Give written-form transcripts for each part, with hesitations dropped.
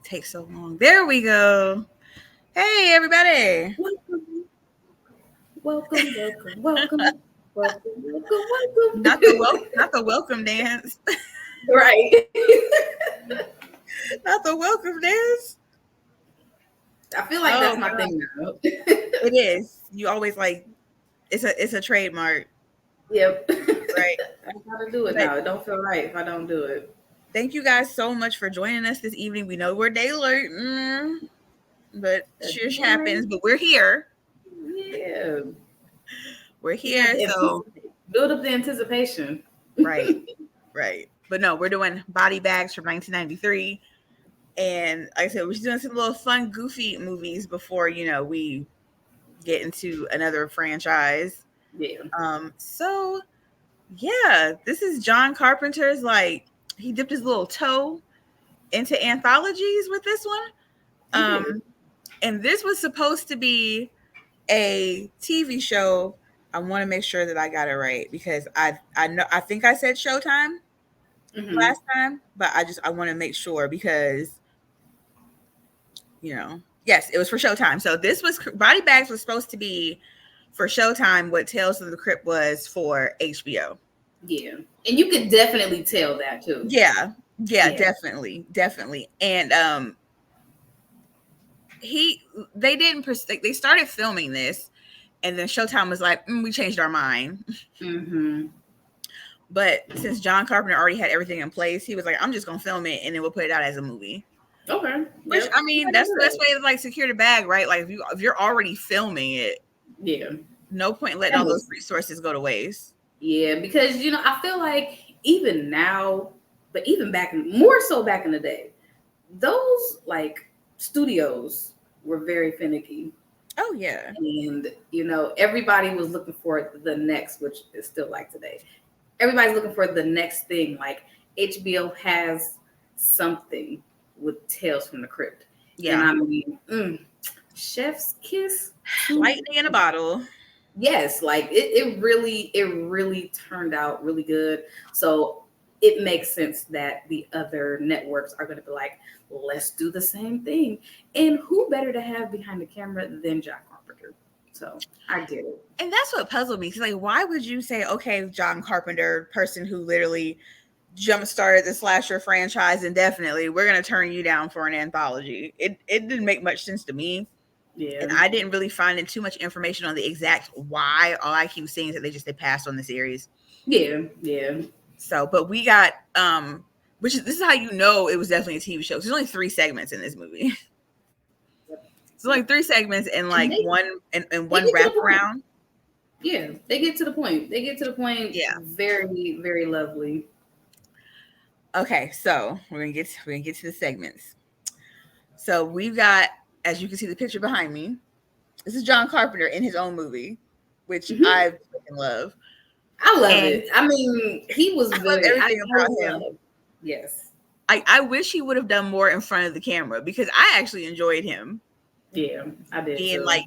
Takes so long. There we go. Hey, everybody. Welcome, welcome, welcome, welcome, welcome, welcome, welcome. Not the welcome dance. Right. Not the welcome dance. I feel like Oh that's my god. thing now. It is. You always like it's a trademark, Yep. right? I gotta do it But now. It don't feel right if I don't do it. thank you guys so much for joining us this evening. We know we're day late, but That's shush fine. happens. But we're here. Yeah. We're We have here. to So build up the anticipation. right, right. But no, we're doing Body Bags from 1993. And like I said, we're just doing some little fun, goofy movies before, we get into another franchise. Yeah. So yeah, this is John Carpenter's, like, he dipped his little toe into anthologies with this one. He did. And this was supposed to be a TV show. I want to make sure that I got it right because I think I said Showtime Mm-hmm. last time, but I want to make sure because yes, it was for Showtime. So this was Body Bags was supposed to be for Showtime what Tales of the Crypt was for HBO. Yeah. And you could definitely tell that too. Yeah. Yeah, Yeah. definitely. And they didn't they started filming this and then Showtime was like, we changed our mind. Mm-hmm. But since John Carpenter already had everything in place, he was like, I'm just gonna film it and then we'll put it out as a movie. Okay. Which, Yep. I mean, that's the best way to like secure the bag, right? Like if you're already filming it, Yeah. no point letting all those resources go to waste. Yeah, because I feel like even now, but even more so back in the day, those like studios were very finicky. Oh yeah. And everybody was looking for the next, which is still like today. Everybody's looking for the next thing. Like HBO has something with Tales from the Crypt. Yeah. And I mean, chef's kiss. Lightning in a bottle. Yes, like it really turned out really good. So it makes sense that the other networks are going to be like, let's do the same thing. And who better to have behind the camera than John Carpenter? So I get it. And that's what puzzled me. Cause like, why would you say, okay, John Carpenter, person who literally jump started the slasher franchise indefinitely, we're gonna turn you down for an anthology? It didn't make much sense to me. Yeah. And I didn't really find too much information on the exact why. All I keep seeing is that they passed on the series. Yeah, yeah. So, but we got this is how you know it was definitely a TV show. There's only 3 segments in this movie. It's only 3 segments and like one wraparound. Yeah, they get to the point. Yeah. Very, very lovely. Okay, so we're gonna get to the segments. So we've got, as you can see the picture behind me, this is John Carpenter in his own movie, which I fucking love. I love it. I mean, he was very everything about him. Yes. I wish he would have done more in front of the camera because I actually enjoyed him. Yeah, I did. Being like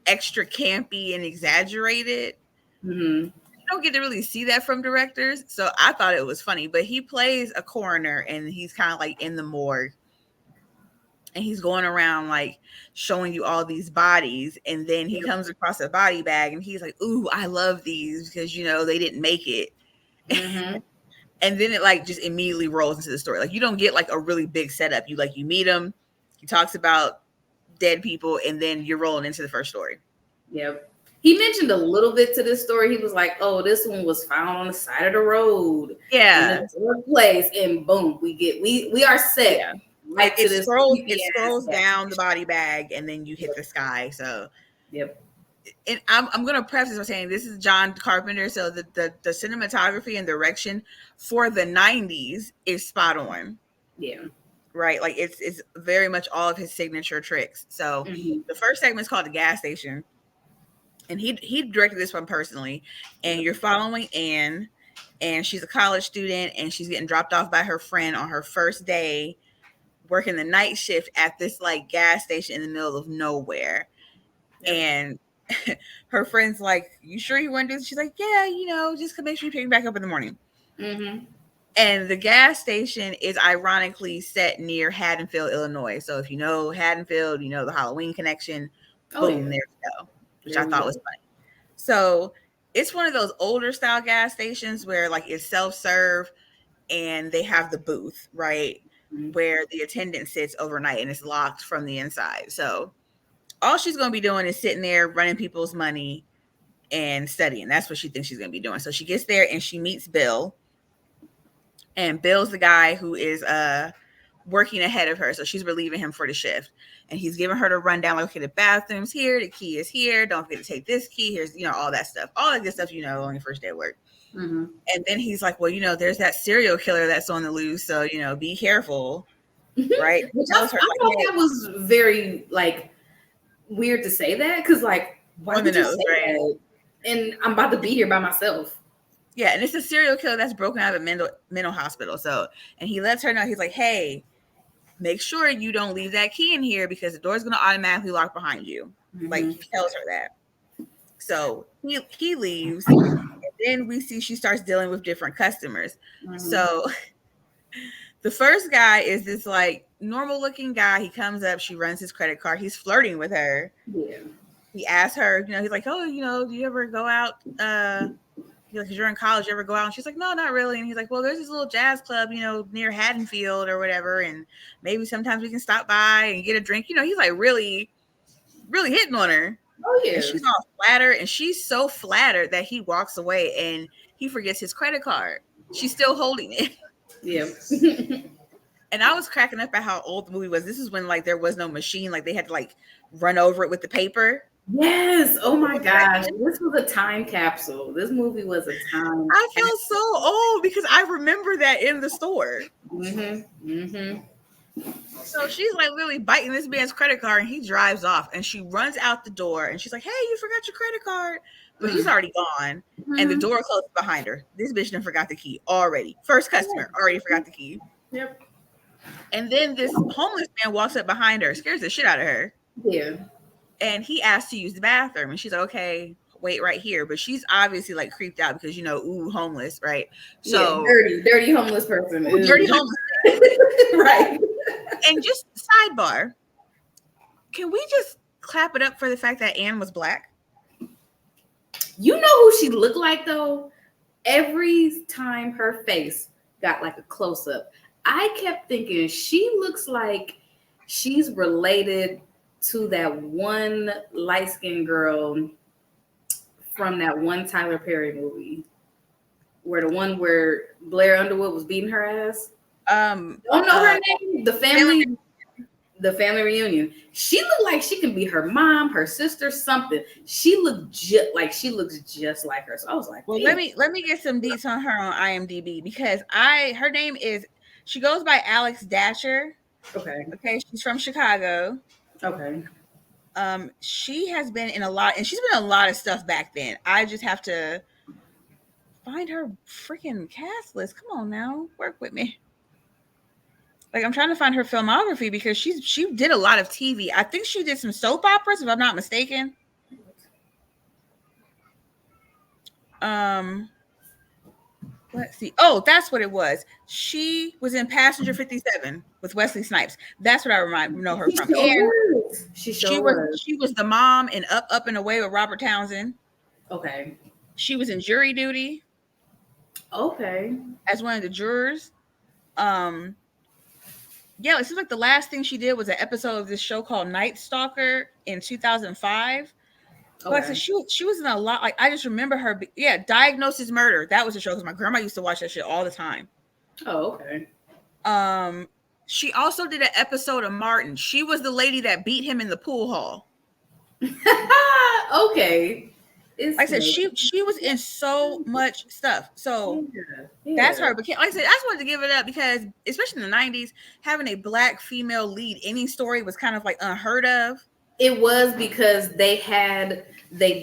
extra campy and exaggerated. Mm-hmm. You don't get to really see that from directors, so I thought it was funny. But he plays a coroner, and he's kind of like in the morgue, and he's going around like showing you all these bodies, and then he comes across a body bag, and he's like, "Ooh, I love these because they didn't make it." Mm-hmm. And then it like just immediately rolls into the story. Like you don't get like a really big setup. You meet him, he talks about dead people, and then you're rolling into the first story. Yep. He mentioned a little bit to this story. He was like, "Oh, this one was found on the side of the road, yeah, in a place," and boom, we are set. Yeah. Right to this. It scrolls down the body bag, and then you hit the sky. So, yep. And I'm going to preface by saying this is John Carpenter, so the cinematography and direction for the 90s is spot on. Yeah. Right, like it's very much all of his signature tricks. So the first segment is called The Gas Station, and he directed this one personally. And you're following Anne, and she's a college student, and she's getting dropped off by her friend on her first day working the night shift at this like gas station in the middle of nowhere. Yep. And her friend's like, "You sure you want to do this?" She's like, "Yeah, just make sure you pick me back up in the morning." Mm-hmm. And the gas station is ironically set near Haddonfield, Illinois. So if you know Haddonfield, you know the Halloween connection. Boom, there you go. Which I thought was funny. So it's one of those older style gas stations where like it's self-serve and they have the booth, right? Where the attendant sits overnight and it's locked from the inside. So all she's going to be doing is sitting there running people's money and studying. That's what she thinks she's going to be doing. So she gets there and she meets Bill. And Bill's the guy who is working ahead of her. So she's relieving him for the shift. And he's giving her the rundown, like, okay, the bathroom's here, the key is here, don't forget to take this key, here's, you know, all that stuff. All that good stuff, you know, on your first day at work. Mm-hmm. And then he's like, well, you know, there's that serial killer that's on the loose, so, you know, be careful. Right? Which I thought that was very, like, weird to say that, because, like, why would you say that? And I'm about to be here by myself. Yeah, and it's a serial killer that's broken out of a mental hospital. So, and he lets her know, he's like, hey, make sure you don't leave that key in here because the door's going to automatically lock behind you. Mm-hmm. Like, he tells her that. So he leaves, and then we see she starts dealing with different customers. Mm-hmm. So the first guy is this, like, normal-looking guy. He comes up, she runs his credit card. He's flirting with her. Yeah. He asks her, you know, he's like, oh, you know, do you ever go out, because you're in college, you ever go out? And she's like, no, not really. And he's like, well, there's this little jazz club, you know, near Haddonfield or whatever, and maybe sometimes we can stop by and get a drink. You know, he's like really, really hitting on her. Oh yeah. And she's all flattered, and she's so flattered that he walks away and he forgets his credit card. She's still holding it. Yeah. And I was cracking up at how old the movie was. This is when, like, there was no machine, like they had to, like, run over it with the paper. Yes. Oh my gosh. This was a time capsule. This movie was a time. I felt so old because I remember that in the store. Mm-hmm. Mm-hmm. So she's like literally biting this man's credit card, and he drives off, and she runs out the door, and she's like, hey, you forgot your credit card. But he's already gone, and the door closed behind her. This bitch done forgot the key already. First customer already forgot the key. Yep. And then this homeless man walks up behind her, scares the shit out of her. Yeah. And he asked to use the bathroom, and she's like, okay, wait right here. But she's obviously like creeped out because, you know, ooh, homeless, right? So yeah, dirty homeless person. Dirty homeless person. Right. And just sidebar, can we just clap it up for the fact that Anne was black? You know who she looked like, though? Every time her face got like a close-up, I kept thinking she looks like she's related to that one light-skinned girl from that one Tyler Perry movie, where the one where Blair Underwood was beating her ass. Don't know her name. The family reunion. She looked like she can be her mom, her sister, something. She looks just like her. So I was like, well, let me get some deets on her on IMDb, because her name is, she goes by Alex Dasher. Okay, she's from Chicago. Okay. She has been in a lot, and she's been in a lot of stuff back then. I just have to find her freaking cast list. Come on now, work with me. Like, I'm trying to find her filmography because she did a lot of TV. I think she did some soap operas, if I'm not mistaken. Let's see. Oh, that's what it was. She was in Passenger 57 with Wesley Snipes. That's what I know her from. And she was the mom in Up and Away with Robert Townsend. Okay. She was in Jury Duty. Okay. As one of the jurors. Yeah, it seems like the last thing she did was an episode of this show called Night Stalker in 2005. Okay. Like I said, she was in a lot. Like, I just remember her. Yeah, Diagnosis Murder. That was a show because my grandma used to watch that shit all the time. Oh, okay. She also did an episode of Martin. She was the lady that beat him in the pool hall. Okay. Like I said, she was in so much stuff. So that's her. But like I said, I just wanted to give it up because, especially in the 90s, having a black female lead any story was kind of like unheard of. It was because they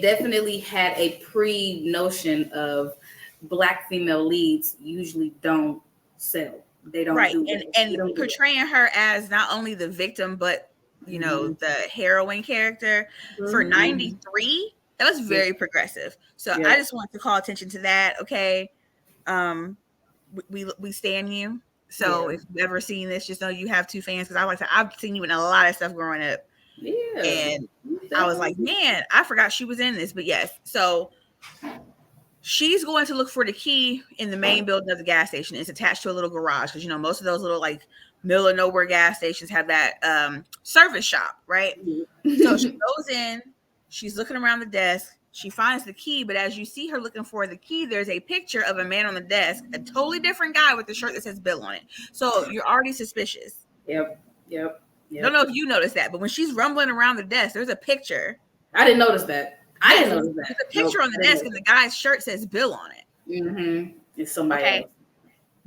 definitely had a pre-notion of black female leads usually don't sell. They don't. Right. And portraying her as not only the victim, but, you know, the heroine character for 93. That was very progressive. So I just want to call attention to that. Okay. we stand you. So if you've ever seen this, just know you have two fans, because I've seen you in a lot of stuff growing up. Yeah. And I was like, man, I forgot she was in this. But yes, so she's going to look for the key in the main building of the gas station. It's attached to a little garage, because most of those little like middle of nowhere gas stations have that service shop, right? So she goes in, she's looking around the desk, she finds the key, but as you see her looking for the key, there's a picture of a man on the desk, a totally different guy with a shirt that says Bill on it. So you're already suspicious. Yep. Don't know if you noticed that, but when she's rumbling around the desk, there's a picture. I didn't notice that. There's a picture on the desk, and the guy's shirt says Bill on it. It's somebody else.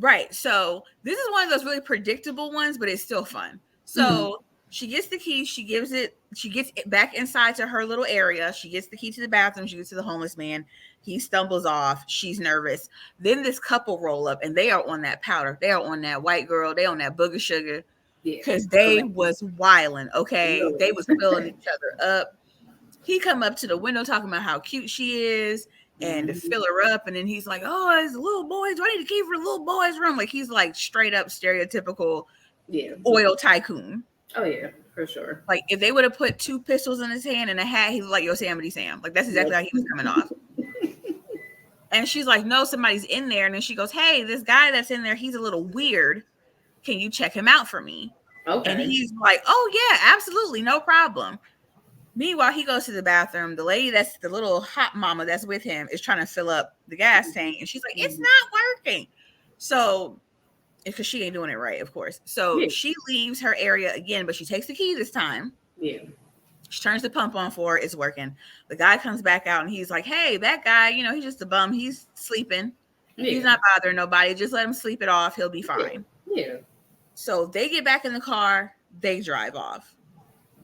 Right. So this is one of those really predictable ones, but it's still fun. So she gets the key. She gets it back inside to her little area. She gets the key to the bathroom. She gets to the homeless man. He stumbles off. She's nervous. Then this couple roll up, and they are on that powder. They are on that white girl. They on that booger sugar. Because they was wilding. Okay. They was filling each other up. He come up to the window talking about how cute she is and to fill her up. And then he's like, oh, it's a little boy. Do I need a key for the little boy's room? Like, he's like straight up stereotypical oil tycoon. Oh, yeah, for sure. Like, if they would have put 2 pistols in his hand and a hat, he looked like Yosemite Sam. Like, that's exactly how he was coming off. And she's like, no, somebody's in there. And then she goes, hey, this guy that's in there, he's a little weird. Can you check him out for me? Okay. And he's like, oh, yeah, absolutely. No problem. Meanwhile, he goes to the bathroom. The lady that's the little hot mama that's with him is trying to fill up the gas tank. And she's like, it's not working. So, because she ain't doing it right, of course. So she leaves her area again, but she takes the key this time. Yeah. She turns the pump on for her. It's working. The guy comes back out and he's like, hey, that guy, he's just a bum. He's sleeping. Yeah. He's not bothering nobody. Just let him sleep it off. He'll be fine. Yeah. So they get back in the car. They drive off.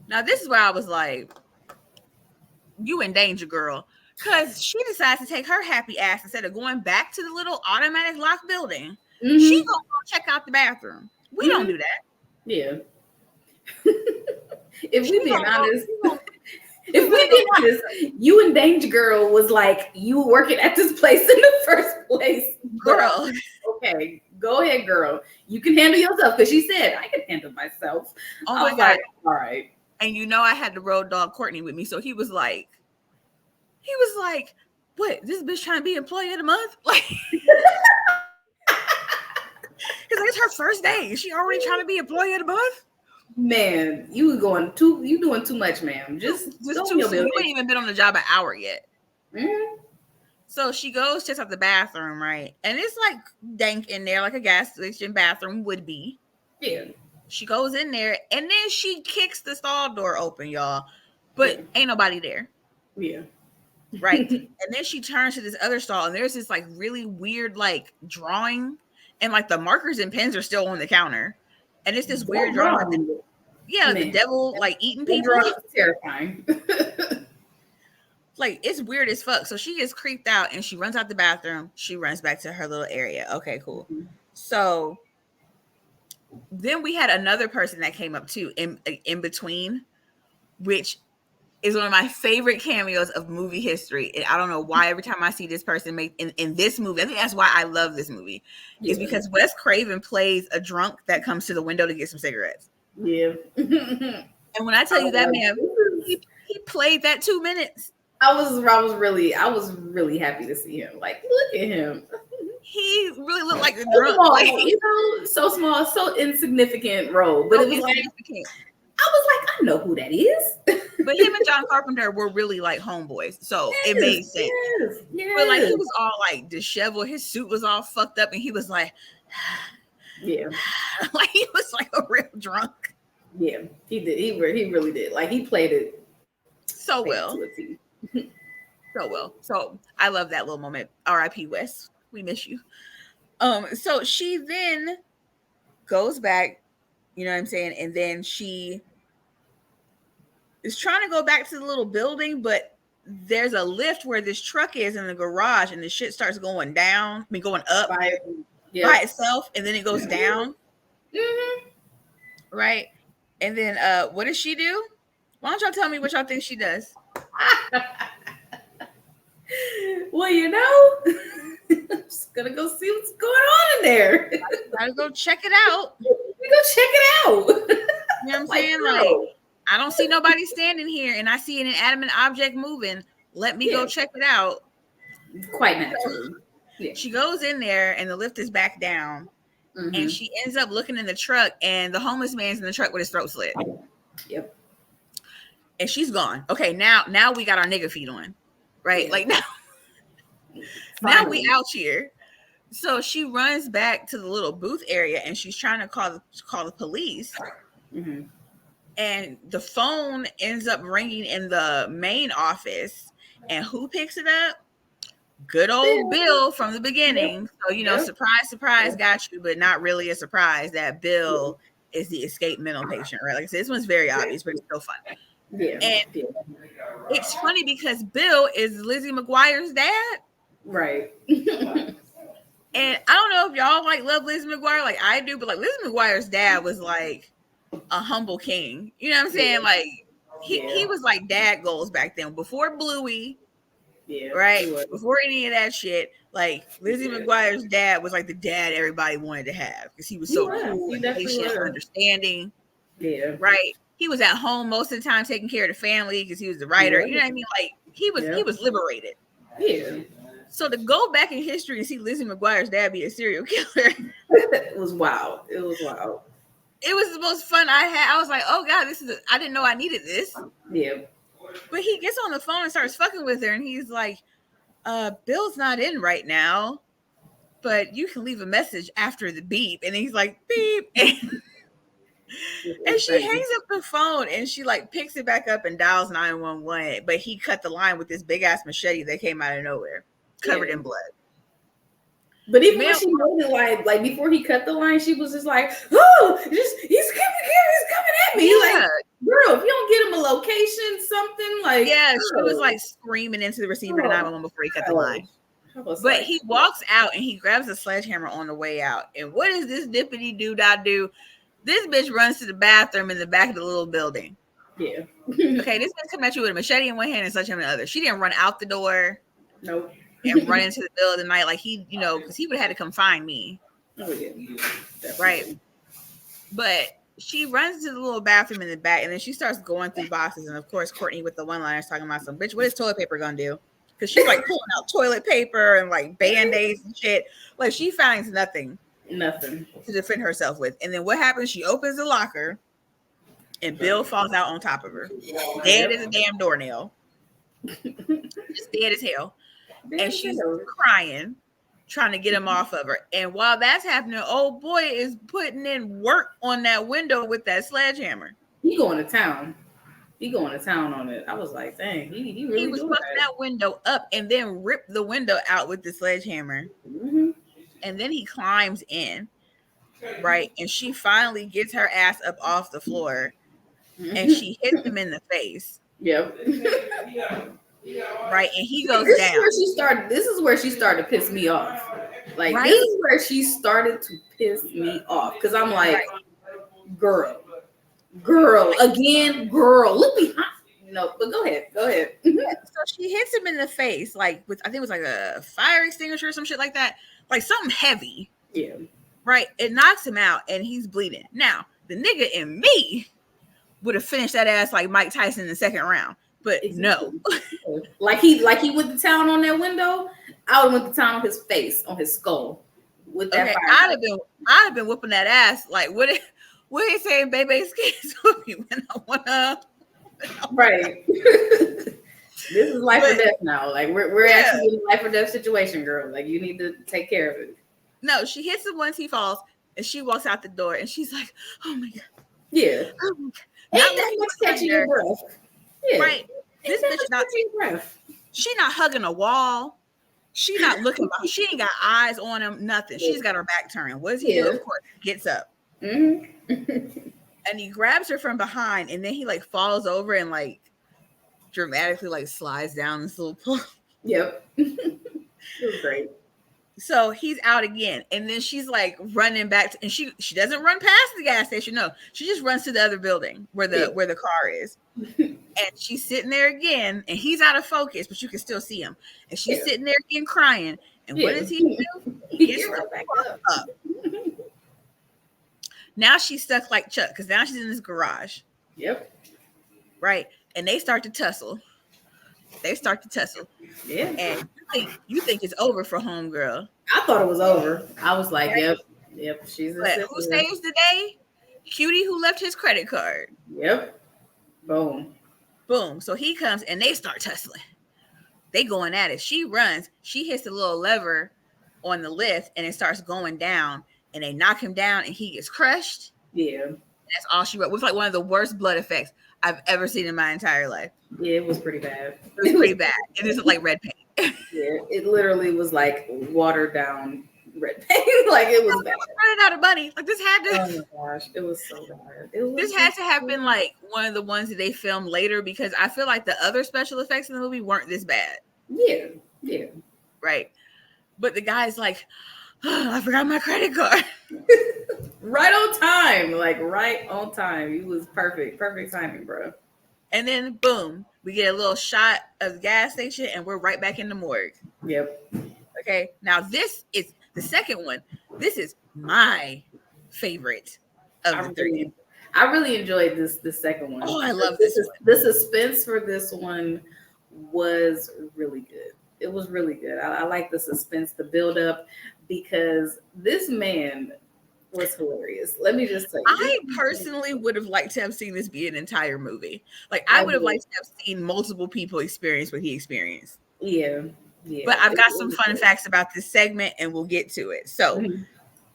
Now, this is where I was like, you in danger, girl. Because she decides to take her happy ass, instead of going back to the little automatic lock building, she's going to go check out the bathroom. We don't do that. Yeah. If we being honest, you and Danger Girl was like, you were working at this place in the first place. Girl. Okay, go ahead, girl. You can handle yourself, because she said, I can handle myself. Oh my God. All right. And I had the road dog Courtney with me. So he was like, what? This bitch trying to be employee of the month? Like, he's like, it's her first day. Is she already trying to be employee of the month? Man, you doing too much, ma'am. Just too soon. You ain't even been on the job an hour yet. Mm-hmm. So she goes, checks out the bathroom, right? And it's like dank in there, like a gas station bathroom would be. Yeah. She goes in there, and then she kicks the stall door open, y'all. But ain't nobody there. Yeah. Right. And then she turns to this other stall, and there's this like really weird like drawing, and like the markers and pens are still on the counter. And it's this weird drawing. The devil like eating people. It's terrifying. Like, it's weird as fuck. So she gets creeped out and she runs out the bathroom. She runs back to her little area. Okay, cool. So then we had another person that came up too in between, which is one of my favorite cameos of movie history. And I don't know why every time I see this person make in this movie, I think that's why I love this movie, is because Wes Craven plays a drunk that comes to the window to get some cigarettes. Yeah. And when I tell you that man, he played that 2 minutes. I was really happy to see him. Like, look at him. He really looked like a drunk. Small, like, so small, so insignificant role. But it was like, I was like, I know who that is. But him and John Carpenter were really like homeboys, so it made sense. Yes. But like, he was all like disheveled. His suit was all fucked up, and he was like, yeah, like he was like a real drunk. Yeah, he did. He really did. Like, he played it so well. So well. So I love that little moment. R.I.P. Wes. We miss you. So she then goes back, you know what I'm saying? And then she is trying to go back to the little building, but there's a lift where this truck is in the garage, and the shit starts going down. Going up by itself, and then it goes down. Mm-hmm. Right. And then what does she do? Why don't y'all tell me what y'all think she does? Well, just gonna go see what's going on in there. Gotta go check it out. We go check it out. You know what I'm saying? Like, I don't see nobody standing here, and I see an inanimate object moving. Let me go check it out. Quite naturally. So, she goes in there, and the lift is back down, and she ends up looking in the truck, and the homeless man's in the truck with his throat slit. Yep. And she's gone. Okay, now we got our nigga feet on, right? Like now we out here. So she runs back to the little booth area, and she's trying to call the police. And the phone ends up ringing in the main office, and who picks it up? Good old Bill from the beginning. So surprise, surprise, got you, but not really a surprise that Bill is the escaped mental patient, right? Like I said, this one's very obvious, but it's still fun. And it's funny because Bill is Lizzie McGuire's dad, right? And I don't know if y'all like love Lizzie McGuire like I do, but like Lizzie McGuire's dad was like a humble king. You know what I'm saying? Like he was like dad goals back then, before Bluey, right? Before any of that shit. Like Lizzie McGuire's dad was like the dad everybody wanted to have because he was so cool and patient and understanding. Right. He was at home most of the time taking care of the family because he was the writer. You know what I mean? Like he was liberated. Yeah. So to go back in history and see Lizzie McGuire's dad be a serial killer, it was wild. It was wild. It was the most fun I had. I was like, oh God, I didn't know I needed this. Yeah. But he gets on the phone and starts fucking with her, and he's like, Bill's not in right now, but you can leave a message after the beep. And he's like, beep. And she hangs up the phone, and she like picks it back up and dials 911. But he cut the line with this big ass machete that came out of nowhere, covered in blood. But even when she wrote it, like before he cut the line, she was just like, "Oh, he's coming at me!" Like, girl, if you don't get him a location, something like, she was like screaming into the receiver to 911 before he cut the line. But he walks out and he grabs a sledgehammer on the way out. And what does this dippity do? This bitch runs to the bathroom in the back of the little building. Yeah. Okay, this bitch coming at you with a machete in one hand and sledgehammer in the other. She didn't run out the door. Nope. And run into the middle of the night like he, because he would have had to come find me. Oh, yeah. Right. But she runs to the little bathroom in the back, and then she starts going through boxes. And of course, Courtney with the one-liners talking about some bitch, what is toilet paper gonna do? Because she's like pulling out toilet paper and like band-aids and shit. Like she finds nothing to defend herself with. And then what happens? She opens the locker, and Bill falls out on top of her, dead as a damn doornail, just dead as hell. And she's crying, trying to get him off of her. And while that's happening, old boy is putting in work on that window with that sledgehammer. He going to town. On it. I was like, dang, he really was fucking that window up and then ripped the window out with the sledgehammer. And then he climbs in, right? And she finally gets her ass up off the floor, and she hits him in the face. Yep. Right, and he goes down. This is where she started to piss me off. Like, this is where she started to piss me off. Because I'm like, girl, again, look behind. No, but go ahead. So she hits him in the face, like with, I think it was like a fire extinguisher or some shit like that. Like something heavy. Yeah. Right, it knocks him out, and he's bleeding. Now, the nigga in me would have finished that ass like Mike Tyson in the second round. But no. like he went to town on that window. I would have went to town on his face, on his skull. With that fire. I'd have been whooping that ass. Like what he saying, baby skin to me when I wanna. Right. This is life or death now. Like we're actually in a life or death situation, girl. Like you need to take care of it. No, she hits him once he falls, and she walks out the door, and she's like, "Oh my god." Yeah. Oh my god. Ain't that catching your breath. Yeah. Right. This bitch not. She not hugging a wall. She not looking. She ain't got eyes on him. Nothing. She's got her back turned. What does he do? Of course, gets up. And he grabs her from behind, and then he like falls over and like dramatically like slides down this little pool. Yep. It was great. So he's out again, and then she's like running back, and she doesn't run past the gas station. No, she just runs to the other building where the car is, and she's sitting there again, and he's out of focus, but you can still see him. And she's sitting there again crying. And what does he do? He gets right back up. Now she's stuck like Chuck because now she's in this garage. Yep. Right. And they start to tussle. Yeah. And you think it's over for homegirl. I thought it was over. I was like, right? Yep. She's a But who saves the day? Cutie who left his credit card. Yep. Boom. So he comes and they start tussling. They going at it. She runs. She hits the little lever on the lift and it starts going down. And they knock him down and he gets crushed. Yeah. That's all she wrote. It was like one of the worst blood effects I've ever seen in my entire life. Yeah, it was pretty bad. It was pretty bad. It is like red paint. Yeah, it literally was like watered down red paint. Like it was bad. I was running out of money. Like this had to. Oh my gosh, it was so bad. This had to have been like one of the ones that they filmed later because I feel like the other special effects in the movie weren't this bad. Yeah. Right. But the guy's like, oh, I forgot my credit card. Right on time. Like right on time. He was perfect. Perfect timing, bro. And then boom, we get a little shot of the gas station and we're right back in the morgue. Yep. Okay. Now this is the second one. This is my favorite of the three. I really enjoyed the second one. Oh, I love this one. The suspense for this one was really good. It was really good. I like the suspense, the build up, because this man was hilarious. Let me just say, I personally would have liked to have seen this be an entire movie. Like I would have liked to have seen multiple people experience what he experienced. Yeah. But I've got some fun facts about this segment and we'll get to it. So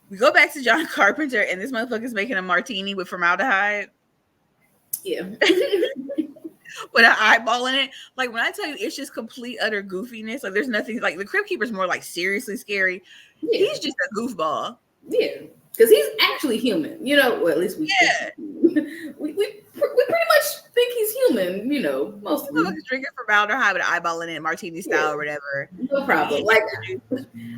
we go back to John Carpenter and this motherfucker's making a martini with formaldehyde. Yeah. With an eyeball in it. Like when I tell you it's just complete utter goofiness. Like there's nothing like the Crypt Keeper's more like seriously scary. Yeah. He's just a goofball. Yeah. Because he's actually human, well, at least we think. we pretty much think he's human, mostly. He's drinking formaldehyde with an eyeball in it, martini style or whatever. No problem. Like,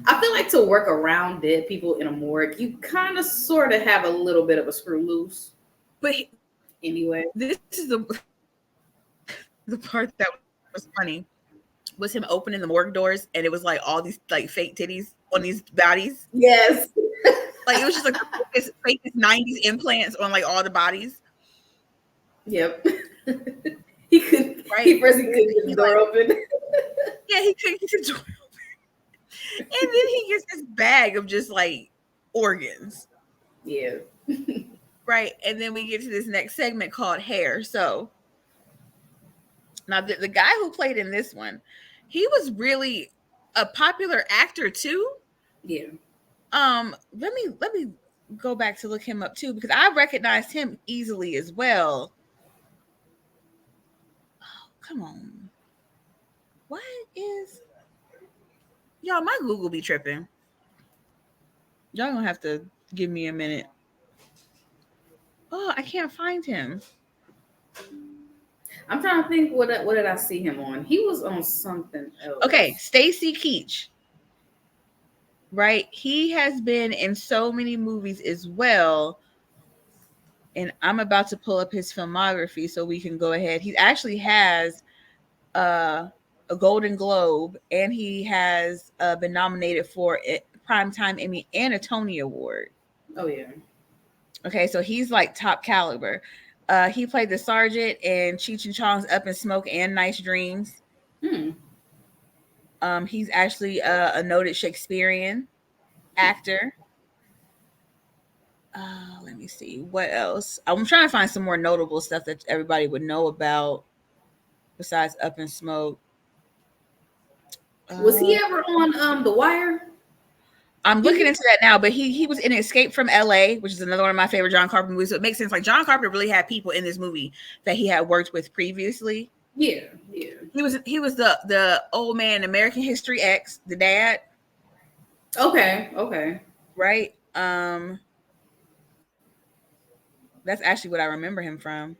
I feel like to work around dead people in a morgue, you kind of sort of have a little bit of a screw loose. But anyway, this is the part that was funny was him opening the morgue doors and it was like all these like fake titties on these bodies. Yes. Like it was just like fake 90s implants on like all the bodies. Yep. He couldn't get the door open. Yeah, he couldn't get the door open. And then he gets this bag of just like organs. Yeah. Right. And then we get to this next segment called Hair. So now the guy who played in this one, he was really a popular actor too. Yeah. Let me go back to look him up too because I recognized him easily as well. Oh, come on. What is y'all? My Google be tripping. Y'all gonna have to give me a minute. Oh, I can't find him. I'm trying to think what did I see him on? He was on something else. Okay, Stacy Keach. Right? He has been in so many movies as well. And I'm about to pull up his filmography so we can go ahead. He actually has a Golden Globe and he has been nominated for a Primetime Emmy and a Tony Award. Oh, yeah. Okay, so he's like top caliber. He played the sergeant in Cheech and Chong's Up in Smoke and Nice Dreams. He's actually a noted Shakespearean actor. Let me see what else. I'm trying to find some more notable stuff that everybody would know about besides Up in Smoke. Was he ever on The Wire? I'm looking into that now, but he was in Escape from LA, which is another one of my favorite John Carpenter movies. So it makes sense. Like John Carpenter really had people in this movie that he had worked with previously. Yeah. He was the old man in American History X, the dad. Okay. Right. That's actually what I remember him from.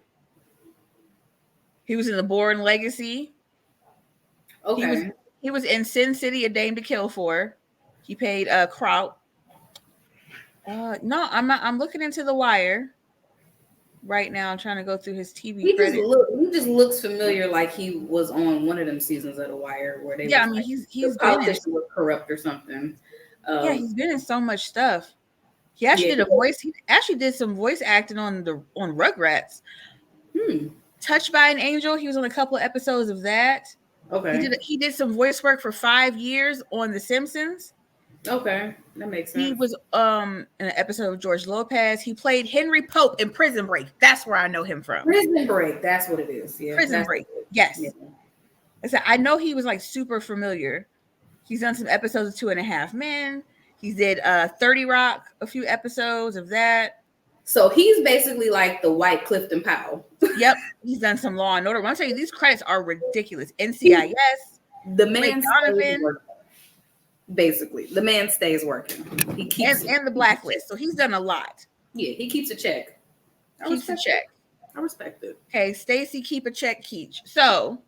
He was in The Bourne Legacy. Okay. He was in Sin City, A Dame to Kill For. He played Kraut. No, I'm not. I'm looking into The Wire right now. I'm trying to go through his TV credits. He just looks familiar, like he was on one of them seasons of The Wire where they. Yeah, I mean he's been in were corrupt or something. Yeah, he's been in so much stuff. He actually Yeah. did a voice. He actually did some voice acting on Rugrats. Touched by an Angel. He was on a couple of episodes of that. Okay. He did some voice work for 5 years on The Simpsons. Okay, that makes sense. He was in an episode of George Lopez. He played Henry Pope in Prison Break. That's where I know him from. Prison Break. That's what it is. Yeah. Prison Break. Yes. Yeah. I said I know he was like super familiar. He's done some episodes of 2.5 Men. He did 30 Rock, a few episodes of that. So he's basically like the white Clifton Powell. Yep, he's done some Law and Order. When I tell you, these credits are ridiculous. NCIS, the man stays working. Basically, the man stays working. He keeps and the Blacklist. So he's done a lot. Yeah, he keeps a check. I respect it. Okay, Stacy, keep a check, Keach. So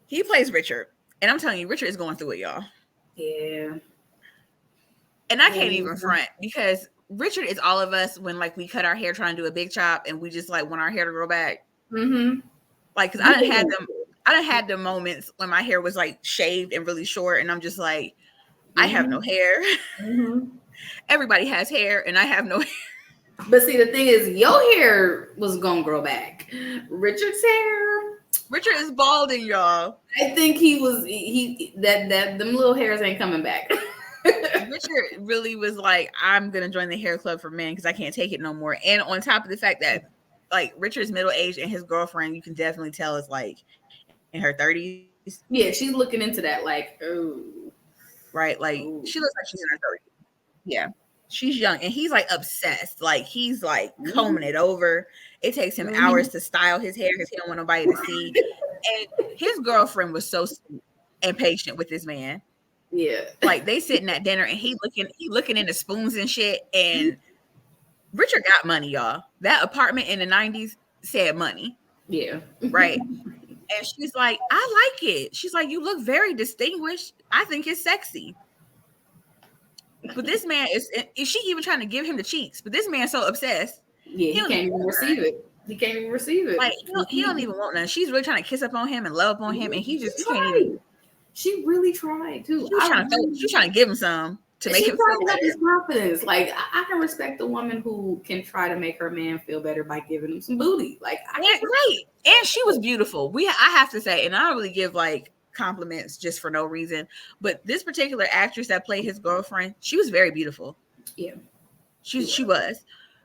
he plays Richard, and I'm telling you, Richard is going through it, y'all. Yeah. And I can't even front because Richard is all of us when like we cut our hair trying to do a big chop and we just like want our hair to grow back. Like, because I done had the moments when my hair was like shaved and really short, and I'm just like, I have no hair. Everybody has hair, and I have no hair. But see, the thing is, your hair was gonna grow back. Richard's hair. Richard is balding, y'all. I think that them little hairs ain't coming back. Richard really was like, I'm gonna join the hair club for men because I can't take it no more. And on top of the fact that like Richard's middle aged and his girlfriend, you can definitely tell is like in her 30s. Yeah, she's looking into that, like, oh, right, like she looks like she's in her 30s. Yeah, she's young, and he's like obsessed. Like he's like combing it over. It takes him hours to style his hair because he don't want nobody to see. And his girlfriend was so impatient with this man. Yeah, like they sitting at dinner and he looking into spoons and shit. And Richard got money, y'all. That apartment in the 90s said money. Yeah, right. And she's like, I like it. She's like, you look very distinguished. I think it's sexy. But this man is she even trying to give him the cheeks? But this man's so obsessed. Yeah, he can't even receive it. He can't even receive it. Like he don't even want none. She's really trying to kiss up on him and love up on him, and he just can't even. She really tried too. She's trying to give him some to make him feel better. His confidence. Like I can respect a woman who can try to make her man feel better by giving him some booty. Like right. And she was beautiful. I have to say, and I don't really give like compliments just for no reason, but this particular actress that played his girlfriend, she was very beautiful. Yeah, she was.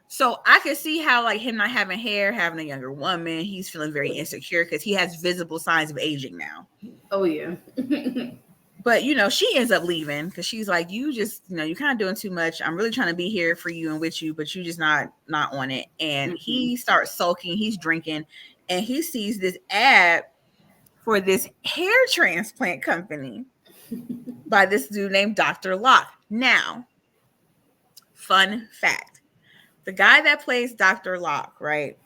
So I could see how like him not having hair, having a younger woman, he's feeling very insecure because he has visible signs of aging now. Oh yeah. But she ends up leaving because she's like, you just, you're kind of doing too much. I'm really trying to be here for you and with you, but you just not on it. And he starts sulking, he's drinking, and he sees this ad for this hair transplant company by this dude named Dr. Locke. Now, fun fact. The guy that plays Dr. Locke, right?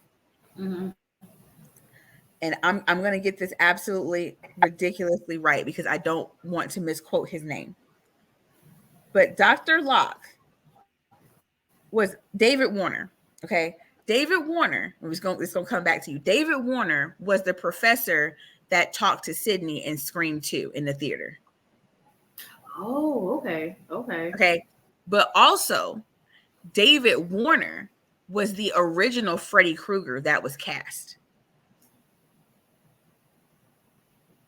And I'm going to get this absolutely ridiculously right because I don't want to misquote his name. But Dr. Locke was David Warner, okay? David Warner, it's going to come back to you. David Warner was the professor that talked to Sydney in Scream 2 in the theater. Oh, okay. Okay. But also, David Warner was the original Freddy Krueger that was cast.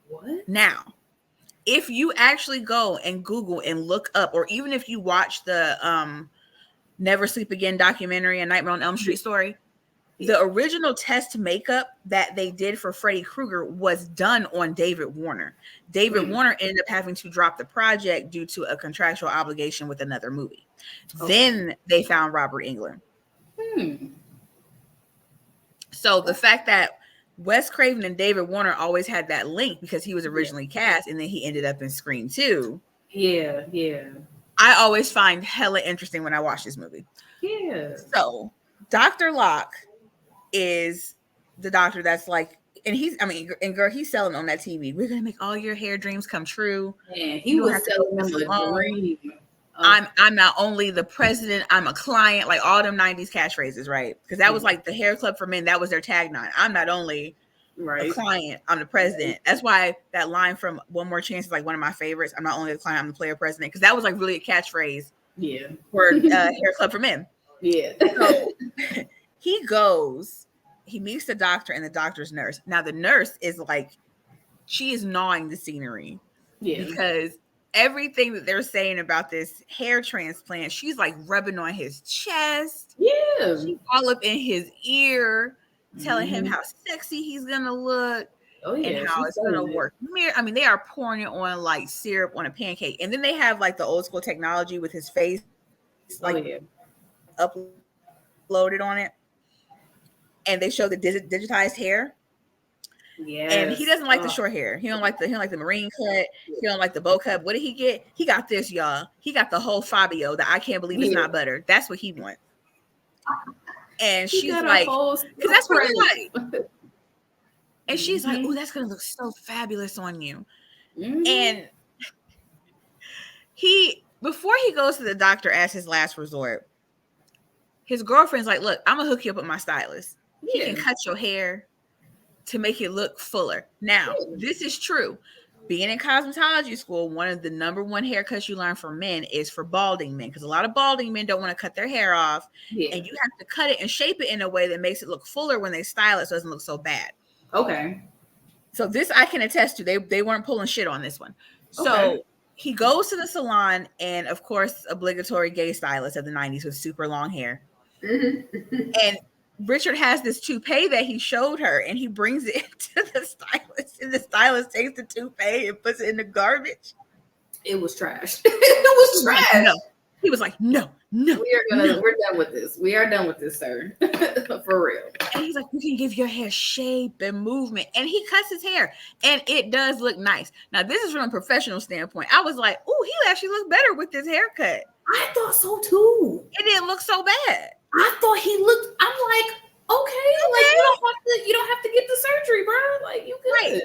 What? Now, if you actually go and Google and look up, or even if you watch the Never Sleep Again documentary, A Nightmare on Elm Street story, the original test makeup that they did for Freddy Krueger was done on David Warner. David Warner ended up having to drop the project due to a contractual obligation with another movie. Then they found Robert Englund. So the fact that Wes Craven and David Warner always had that link because he was originally cast and then he ended up in Scream 2. Yeah. I always find hella interesting when I watch this movie. Yeah. So Dr. Locke is the doctor that's like, and he's selling on that TV. We're gonna make all your hair dreams come true. Yeah, he was selling them a dream. I'm not only the president, I'm a client, like all them 90s catchphrases, right? Because that was like the hair club for men, that was their tagline. I'm not only a client, I'm the president. That's why that line from One More Chance is like one of my favorites. I'm not only the client, I'm the player president, because that was like really a catchphrase. Yeah. For Hair Club for Men. Yeah. So he meets the doctor and the doctor's nurse. Now the nurse is like, she is gnawing the scenery. Yeah. Because everything that they're saying about this hair transplant, she's like rubbing on his chest. Yeah. She's all up in his ear, telling him how sexy he's gonna look. Oh, yeah, and how it's gonna work. I mean, they are pouring it on like syrup on a pancake. And then they have like the old school technology with his face like uploaded on it. And they show the digitized hair. Yeah. And he doesn't like the short hair. He don't like the marine cut. He don't like the bow cut. What did he get? He got this, y'all. He got the whole Fabio that I can't believe it's not butter. That's what he wants. And she's like, because that's what he like. And she's like, oh, that's gonna look so fabulous on you. And before he goes to the doctor as his last resort, his girlfriend's like, look, I'm gonna hook you up with my stylist. He can cut your hair to make it look fuller. Now, this is true. Being in cosmetology school, one of the number one haircuts you learn for men is for balding men, because a lot of balding men don't want to cut their hair off. Yeah. And you have to cut it and shape it in a way that makes it look fuller when they style it so it doesn't look so bad. Okay. So this I can attest to. They weren't pulling shit on this one. So he goes to the salon, and of course, obligatory gay stylist of the 90s with super long hair. And Richard has this toupee that he showed her, and he brings it to the stylist, and the stylist takes the toupee and puts it in the garbage. It was trash. It was trash. No. He was like, no. We're done with this. We are done with this, sir. For real. And he's like, you can give your hair shape and movement. And he cuts his hair, and it does look nice. Now, this is from a professional standpoint. I was like, oh, he actually looked better with this haircut. I thought so too. It didn't look so bad. I thought he looked. I'm like, okay. Like you don't have to get the surgery, bro. Like you good. Right.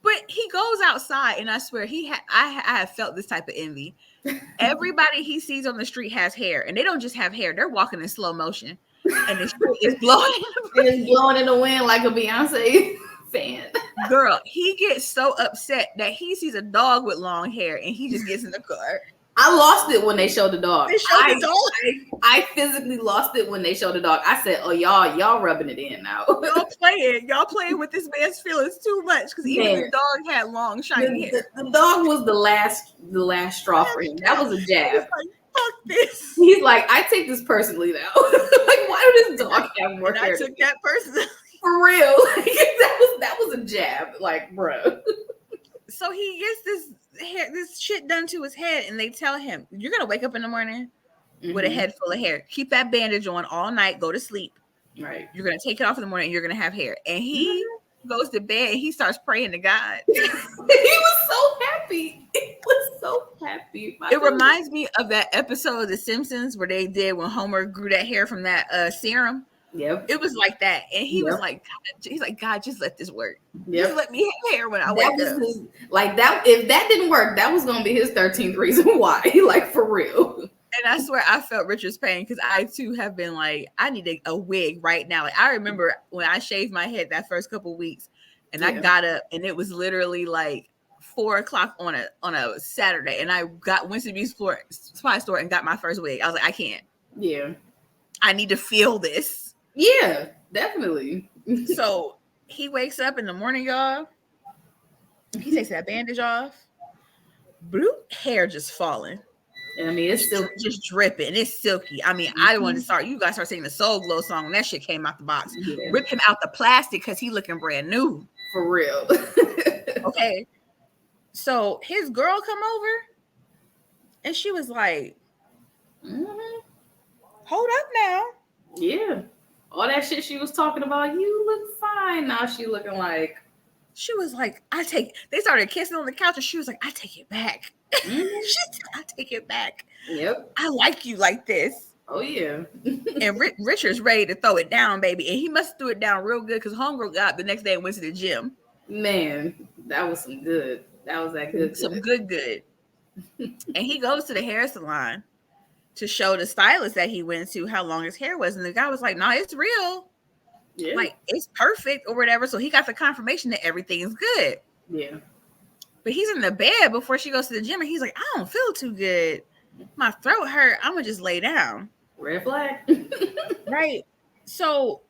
But he goes outside, and I swear I have felt this type of envy. Everybody he sees on the street has hair, and they don't just have hair; they're walking in slow motion, and the street is blowing. It's blowing in the wind like a Beyonce fan. Girl, he gets so upset that he sees a dog with long hair, and he just gets in the car. I lost it when they showed the dog. They showed the dog. I physically lost it when they showed the dog. I said, "Oh, y'all rubbing it in now. Y'all playing with this man's feelings too much." Because even the dog had long, shiny hair. The dog was the last straw for him. That was a jab. Like, fuck this. He's like, I take this personally now. Like, why does this dog have more hair? I took that personally. For real. that was a jab. Like, bro. So he gets this shit done to his head, and they tell him, you're gonna wake up in the morning with a head full of hair. Keep that bandage on all night, go to sleep. Right. You're gonna take it off in the morning, and you're gonna have hair. And he goes to bed, and he starts praying to God. He was so happy. He was so happy. It reminds me of that episode of The Simpsons where they did when Homer grew that hair from that serum. Yep. It was like that. And he was like, God, just let this work. Yep. Just let me have hair when I wake up. If that didn't work, that was gonna be his 13th reason why. Like, for real. And I swear I felt Richard's pain, because I too have been like, I need a wig right now. Like, I remember when I shaved my head that first couple of weeks, and I got up, and it was literally like 4:00 on a Saturday, and I went to the beauty supply store and got my first wig. I was like, I can't. Yeah. I need to feel this. Yeah, definitely. So he wakes up in the morning, y'all. He takes that bandage off. Blue hair just falling. And I mean, it's still just dripping. It's silky. I mean, I wanted to start. You guys start singing the Soul Glow song when that shit came out the box. Yeah. Rip him out the plastic because he looking brand new. For real. Okay. So his girl come over, and she was like, hold up now. Yeah. All that shit she was talking about, you look fine. Now she looking like, she was like, they started kissing on the couch, and she was like, I take it back. She said, I take it back. Yep. I like you like this. Oh, yeah. And Richard's ready to throw it down, baby. And he must have threw it down real good, because homegirl got up the next day and went to the gym. Man, that was some good. That was that good. Some good. And he goes to the hair salon to show the stylist that he went to how long his hair was. And the guy was like, no, it's real. Yeah. Like, it's perfect or whatever. So he got the confirmation that everything is good. Yeah. But he's in the bed before she goes to the gym, and he's like, I don't feel too good. My throat hurt. I'm gonna just lay down. Red flag. Right. So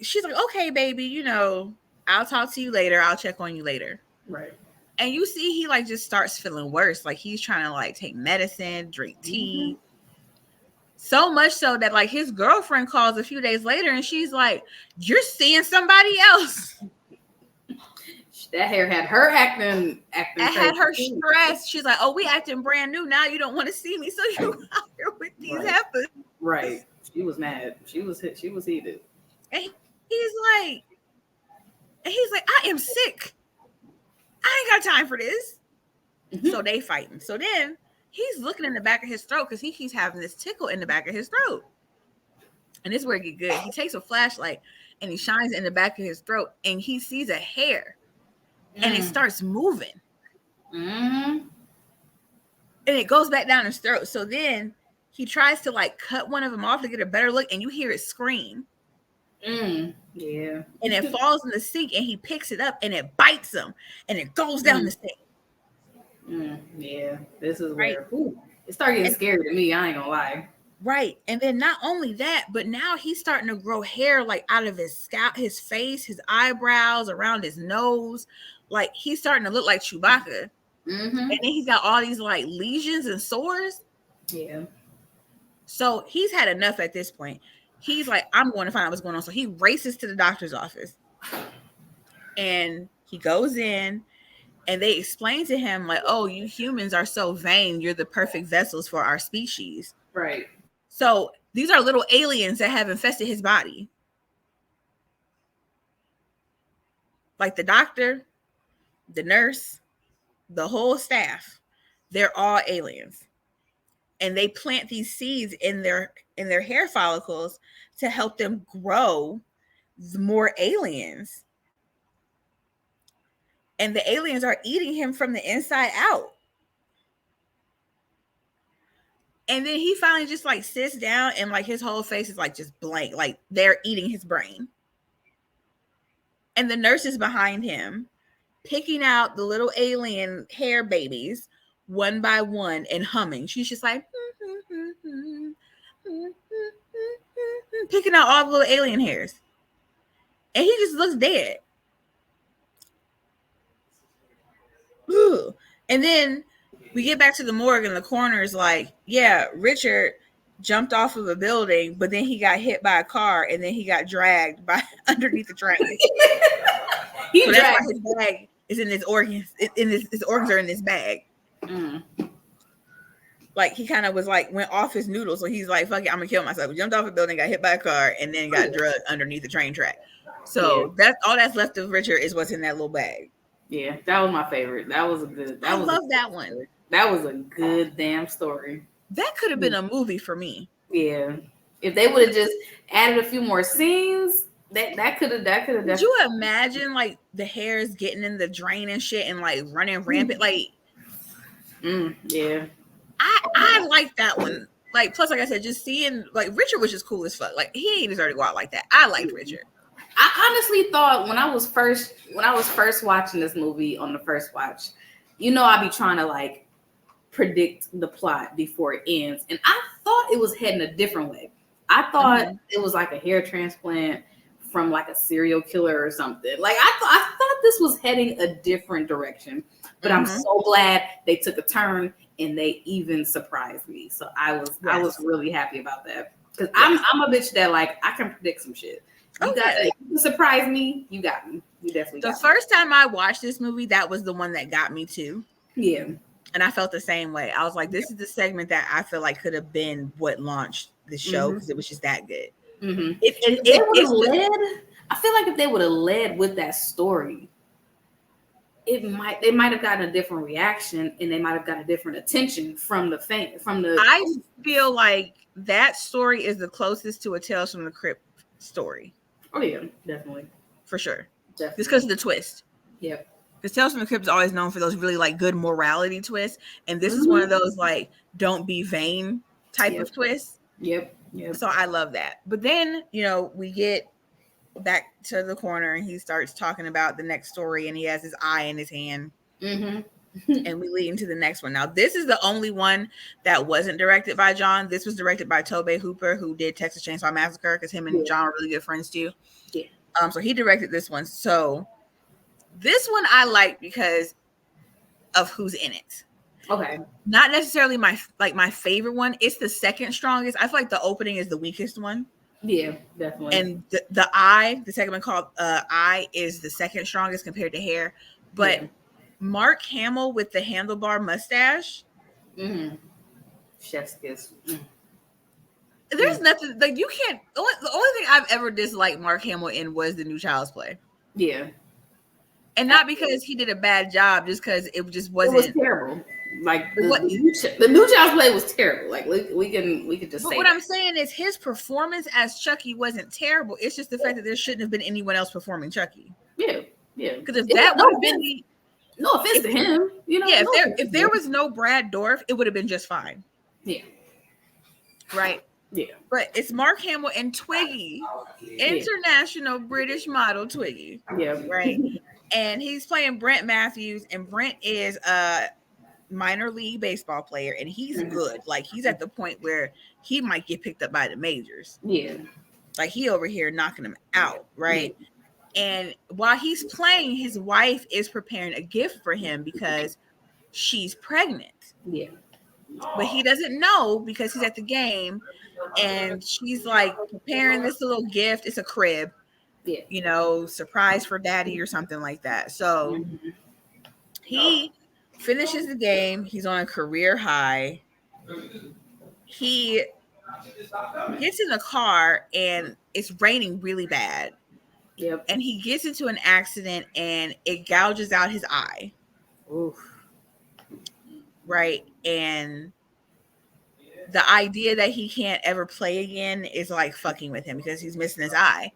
she's like, okay, baby, I'll talk to you later. I'll check on you later. Right. And you see he like just starts feeling worse. Like he's trying to like take medicine, drink tea. So much so that like his girlfriend calls a few days later and she's like, you're seeing somebody else. That hair had her acting. It had her stressed. She's like, oh, we acting brand new. Now you don't want to see me. So you're out here with these heifers. Right. She was mad. She was heated. And he's like, I am sick. I ain't got time for this. So they fighting. So then he's looking in the back of his throat because he keeps having this tickle in the back of his throat. And this is where it get good. He takes a flashlight and he shines it in the back of his throat and he sees a hair and it starts moving. And it goes back down his throat. So then he tries to like cut one of them off to get a better look and you hear it scream. Yeah. And it falls in the sink and he picks it up and it bites him and it goes down the sink. Yeah. This is where it started getting scary to me. I ain't gonna lie. Right. And then not only that, but now he's starting to grow hair like out of his scalp, his face, his eyebrows, around his nose. Like he's starting to look like Chewbacca. And then he's got all these like lesions and sores. Yeah. So he's had enough at this point. He's like, I'm going to find out what's going on. So he races to the doctor's office. And he goes in and they explain to him like, oh, you humans are so vain. You're the perfect vessels for our species. Right. So these are little aliens that have infested his body. Like the doctor, the nurse, the whole staff, they're all aliens. And they plant these seeds in their hair follicles to help them grow more aliens. And the aliens are eating him from the inside out. And then he finally just like sits down and like his whole face is like just blank. Like they're eating his brain. And the nurse is behind him, picking out the little alien hair babies one by one and humming. She's just like, picking out all the little alien hairs. And he just looks dead. Ooh. And then we get back to the morgue and the coroner's like, yeah, Richard jumped off of a building, but then he got hit by a car and then he got dragged by underneath the train. So that's why his bag is in his organs. His organs are in this bag. Like he kind of was like went off his noodle, so he's like, "Fuck it, I'm gonna kill myself." He jumped off a building, got hit by a car, and then got drugged underneath the train track. So that's all that's left of Richard is what's in that little bag. Yeah, that was my favorite. That was a good. I love that one. That was a good damn story. That could have been a movie for me. Yeah, if they would have just added a few more scenes, that could have. Could you imagine like the hairs getting in the drain and shit and like running rampant? Like, yeah. I like that one. Like, plus, like I said, just seeing like Richard was just cool as fuck. Like he ain't deserve to go out like that. I liked Richard. I honestly thought when I was first watching this movie on the first watch, I'd be trying to like predict the plot before it ends, and I thought it was heading a different way. I thought it was like a hair transplant from like a serial killer or something. Like I thought this was heading a different direction, but I'm so glad they took a turn and they even surprised me. So I was really happy about that because I'm a bitch that like I can predict some shit. You surprise me. You got me. You definitely got me. The first time I watched this movie, that was the one that got me too. Yeah. And I felt the same way. I was like, this is the segment that I feel like could have been what launched the show because it was just that good. I feel like if they would have led with that story, they might have gotten a different reaction and they might have gotten a different attention from the fan. I feel like that story is the closest to a Tales from the Crypt story. Oh yeah, definitely. For sure. Definitely. Just because of the twist. Yep. Because Tales from the Crypt is always known for those really like good morality twists. And this is one of those like don't be vain type of twists. Yep. So I love that. But then, we get back to the corner and he starts talking about the next story and he has his eye in his hand. And we lead into the next one. Now, this is the only one that wasn't directed by John. This was directed by Tobey Hooper, who did Texas Chainsaw Massacre, because him and John are really good friends too. Yeah. So he directed this one. So this one I like because of who's in it. Okay. Not necessarily my favorite one. It's the second strongest. I feel like the opening is the weakest one. Yeah, definitely. And the second one called Eye is the second strongest compared to Hair. But Mark Hamill with the handlebar mustache. Chef's kiss. There's nothing like you can't. The only thing I've ever disliked Mark Hamill in was the new Child's Play. Yeah. And not because he did a bad job, just because it just wasn't. It was terrible. Like the new Child's Play was terrible. Like we can just. But what I'm saying is his performance as Chucky wasn't terrible. It's just the fact that there shouldn't have been anyone else performing Chucky. Yeah. Because if that would have been no offense to him, you know. Yeah, if there was no Brad Dourif, it would have been just fine. Yeah. Right. Yeah. But it's Mark Hamill and Twiggy, international British model Twiggy. Yeah. Right. And he's playing Brent Matthews, and Brent is a minor league baseball player, and he's good. Like he's at the point where he might get picked up by the majors. Yeah. Like he over here knocking him out, right? Yeah. And while he's playing, his wife is preparing a gift for him because she's pregnant. Yeah. But he doesn't know because he's at the game, and she's like preparing this little gift. It's a crib. Yeah. You know, surprise for daddy or something like that. So he finishes the game. He's on a career high. He gets in the car and it's raining really bad. Yep. And he gets into an accident and it gouges out his eye. Oof. Right. And the idea that he can't ever play again is like fucking with him because he's missing his eye.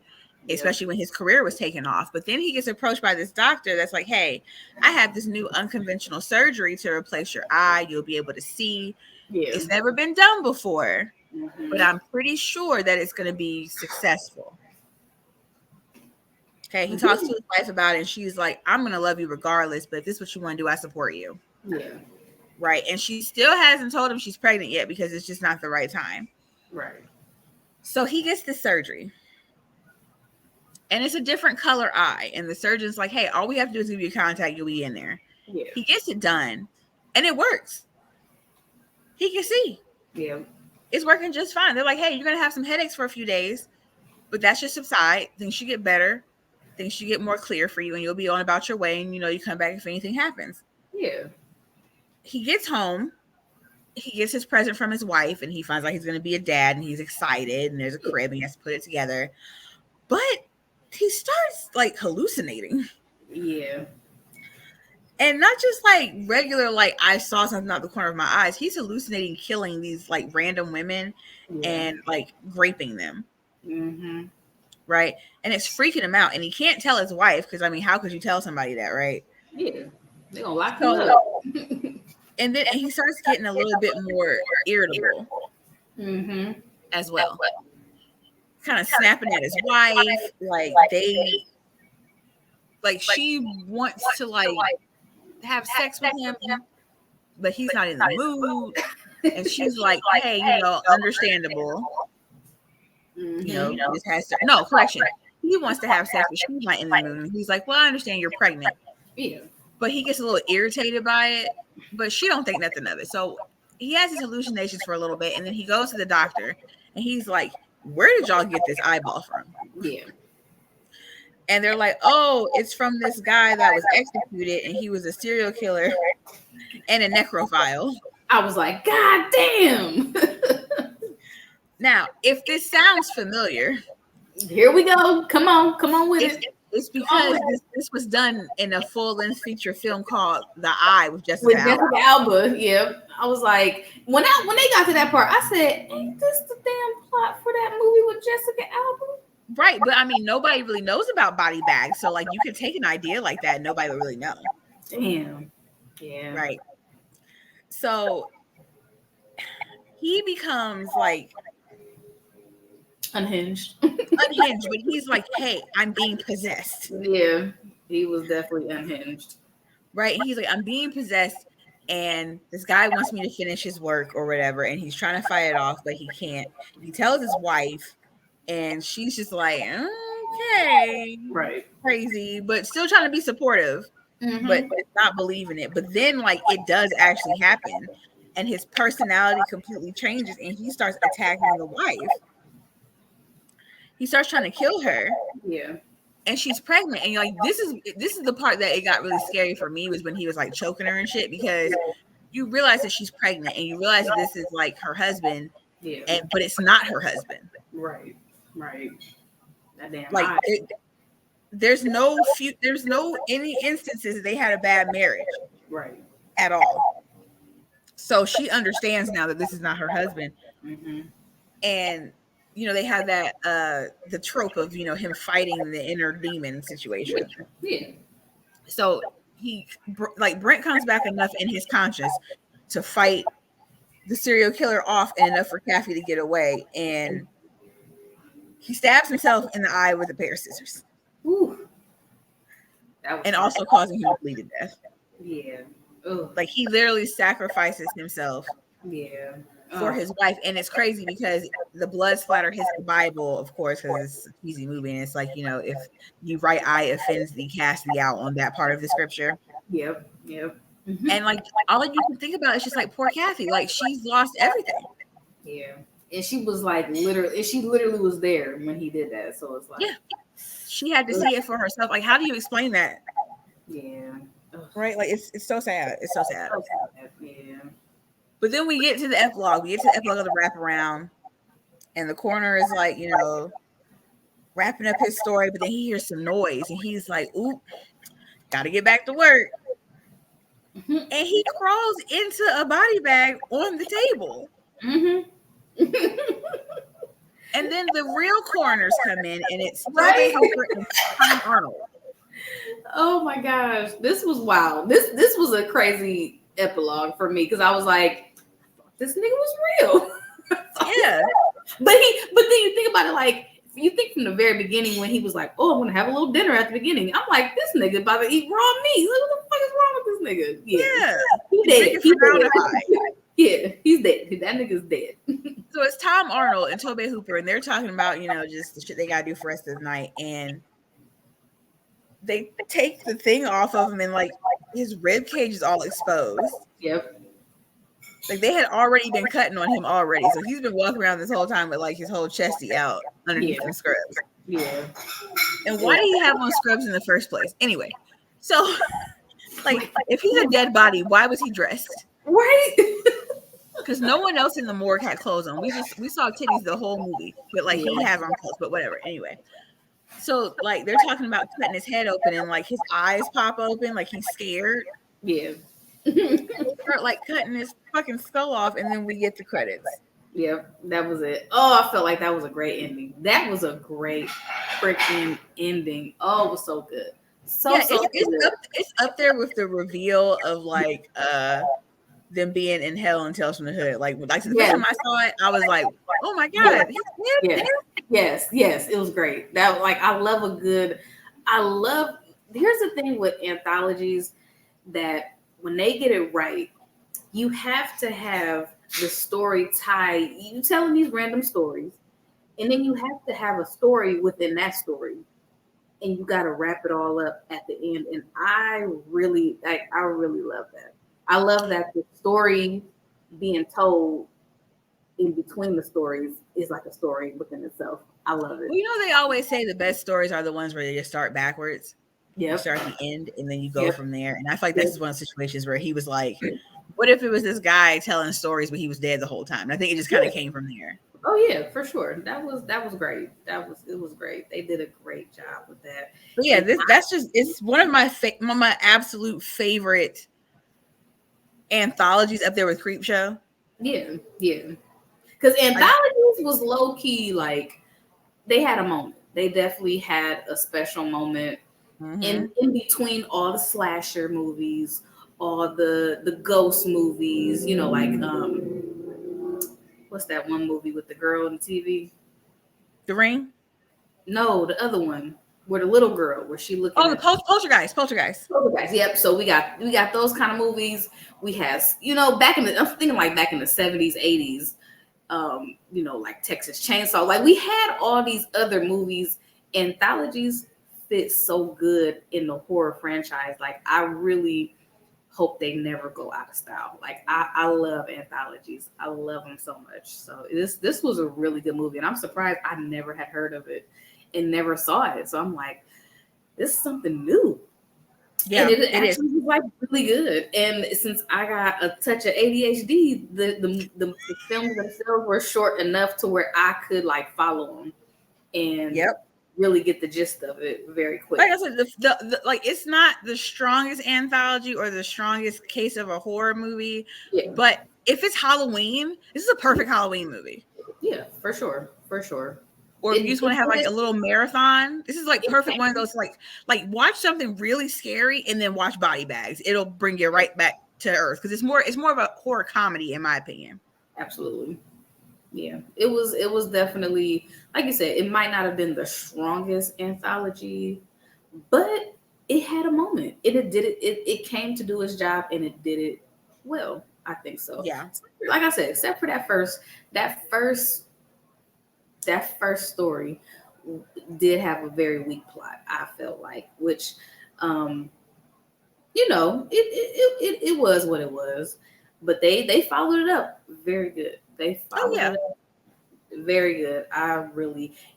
Especially when his career was taken off. But then he gets approached by this doctor that's like, hey, I have this new unconventional surgery to replace your eye. You'll be able to see. Yeah. It's never been done before, but I'm pretty sure that it's going to be successful. Okay, he talks to his wife about it, and she's like, I'm going to love you regardless, but if this is what you want to do, I support you. Yeah. Right, and she still hasn't told him she's pregnant yet because it's just not the right time. Right. So he gets this surgery. And it's a different color eye. And the surgeon's like, hey, all we have to do is give you a contact. You'll be in there. Yeah. He gets it done. And it works. He can see. Yeah. It's working just fine. They're like, hey, you're going to have some headaches for a few days. But that should subside. Things should get better. Things should get more clear for you. And you'll be on about your way. And, you know, you come back if anything happens. Yeah. He gets home. He gets his present from his wife. And he finds out he's going to be a dad. And he's excited. And there's a crib. And he has to put it together. But he starts like hallucinating. Yeah. And not just like regular, like I saw something out the corner of my eyes. He's hallucinating killing these like random women and like raping them. Mm-hmm. Right. And it's freaking him out. And he can't tell his wife because, I mean, how could you tell somebody that? Right. Yeah. They're going to lock him up. And then he starts getting a little bit more irritable as well. Kind of snapping at his wife, like she wants to like have sex with him, but he's not in the mood, and she's like, hey, you know, understandable, you know, this has to correction. He wants to have sex, but she's not in the mood. And he's like, well, I understand you're pregnant, but he gets a little irritated by it, but she don't think nothing of it. So he has his hallucinations for a little bit, and then he goes to the doctor, and he's like, where did y'all get this eyeball from? Yeah. And they're like, oh, it's from this guy that was executed, and he was a serial killer and a necrophile. I was like, God damn. Now, if this sounds familiar, here we go. Come on with it. It's because this was done in a full-length feature film called The Eye with Jessica Alba. Yeah. I was like, when they got to that part, I said, ain't this the damn plot for that movie with Jessica Alba? Right, but I mean, nobody really knows about body bags, so like you could take an idea like that and nobody would really know. Damn. Yeah. Right. So he becomes like Unhinged. Unhinged, but he's like, hey, I'm being possessed. Yeah, he was definitely unhinged. Right? He's like, I'm being possessed, and this guy wants me to finish his work or whatever, and he's trying to fight it off, but he can't. He tells his wife, and she's just like, okay, Right. crazy, but still trying to be supportive, but Mm-hmm. not believing it. But then, like, it does actually happen, and his personality completely changes, and he starts attacking the wife. He starts trying to kill her, Yeah. and she's pregnant. And you're like, this is the part that it got really scary for me, was when he was like choking her and shit, because you realize that she's pregnant, and you realize that this is like her husband, Yeah. but it's not her husband. Right. Right. That damn Like eye. there's no any instances that they had a bad marriage Right. at all. So she understands now that this is not her husband. Mm-hmm. And they have that the trope of him fighting the inner demon situation. Yeah. So Brent comes back enough in his conscience to fight the serial killer off, and enough for Kathy to get away, and he stabs himself in the eye with a pair of scissors. Ooh. That was And also causing him to bleed to death. Yeah. Ugh. Like, he literally sacrifices himself Yeah. for his wife. And it's crazy because the blood splatter hits the Bible, of course, because it's a cheesy movie, and it's like, if your right eye offends thee, cast thee out, on that part of the scripture. Yep. Yep. Mm-hmm. And like, all you can think about is just like, poor Kathy, like, she's lost everything. Yeah. And she was like she literally was there when he did that. So it's like, yeah, she had to see it for herself. Like, how do you explain that? Yeah. Ugh. Right? Like, it's so sad. It's so sad. Yeah. But then we get to the epilogue. We get to the epilogue of the wraparound, and the coroner is like, wrapping up his story, but then he hears some noise, and he's like, oop, gotta get back to work. Mm-hmm. And he crawls into a body bag on the table. Mm-hmm. And then the real coroners come in, and it's Right? Hooper and Tom Arnold. Oh my gosh, this was wild. This was a crazy epilogue for me, because I was like, this nigga was real. Yeah. But then you think about it, like, you think from the very beginning when he was like, oh, I'm gonna have a little dinner at the beginning. I'm like, this nigga about to eat raw meat. What the fuck is wrong with this nigga? Yeah. He's dead. He's dead. Yeah, he's dead. That nigga's dead. So it's Tom Arnold and Tobe Hooper, and they're talking about, just the shit they gotta do for the rest of the night. And they take the thing off of him, and like, his rib cage is all exposed. Yep. Like, they had already been cutting on him already. So he's been walking around this whole time with like his whole chesty out underneath the scrubs. Yeah. And why did he have on scrubs in the first place? Anyway, so like, if he's a dead body, why was he dressed? Right? Because no one else in the morgue had clothes on. We saw titties the whole movie, but like, he has on clothes, but whatever. Anyway, so like, they're talking about cutting his head open, and like, his eyes pop open, like he's scared. Yeah. Start like cutting his fucking skull off, and then we get the credits. Yep, that was it. Oh, I felt like that was a great ending. That was a great freaking ending. Oh, it was so good. It's up there with the reveal of like them being in hell and Tales from the Hood. Like the first time I saw it, I was like, oh my god. Yes, it was great. That, like, here's the thing with anthologies, that when they get it right, you have to have the story tie. You telling these random stories, and then you have to have a story within that story, and you got to wrap it all up at the end. And I really love that. I love that the story being told in between the stories is like a story within itself. I love it. Well, they always say the best stories are the ones where they just start backwards. Yeah. You start at the end, and then you go from there. And I feel like this is one of the situations where he was like, what if it was this guy telling stories, but he was dead the whole time? And I think it just kind of came from there. Oh yeah, for sure. That was great. It was great. They did a great job with that. But yeah, it's one of my absolute favorite anthologies, up there with Creepshow. Yeah. Because anthologies was low key, like, they had a moment. They definitely had a special moment in between all the slasher movies, all the ghost movies. Like, what's that one movie with the girl on TV? The Ring? No, the other one where the little girl, where she looking Oh, the at Poltergeist. Poltergeist. Poltergeist. Yep. So we got those kind of movies. We have, back in the, I'm thinking like back in the 70s, 80s, like Texas Chainsaw. Like we had all these other movies. Anthologies fit so good in the horror franchise. Like I really hope they never go out of style. Like I love anthologies. I love them so much. So this was a really good movie, and I'm surprised I never had heard of it and never saw it. So I'm like, this is something new. Yeah, and it actually was like really good. And since I got a touch of ADHD, the films themselves were short enough to where I could like follow them and really get the gist of it very quick. Like I said, the like it's not the strongest anthology or the strongest case of a horror movie, but if it's Halloween, this is a perfect Halloween movie. Yeah, for sure, for sure. Or if you just want to have like a little marathon, this is like perfect one of those like watch something really scary and then watch Body Bags. It'll bring you right back to earth because it's more of a horror comedy in my opinion. Absolutely. Yeah, it was definitely, like you said, it might not have been the strongest anthology, but it had a moment. It came to do its job and it did it well. I think so. Yeah. Like I said, except for that first story did have a very weak plot, I felt like, which it was what it was. But they followed it up very good. They followed it up very good. If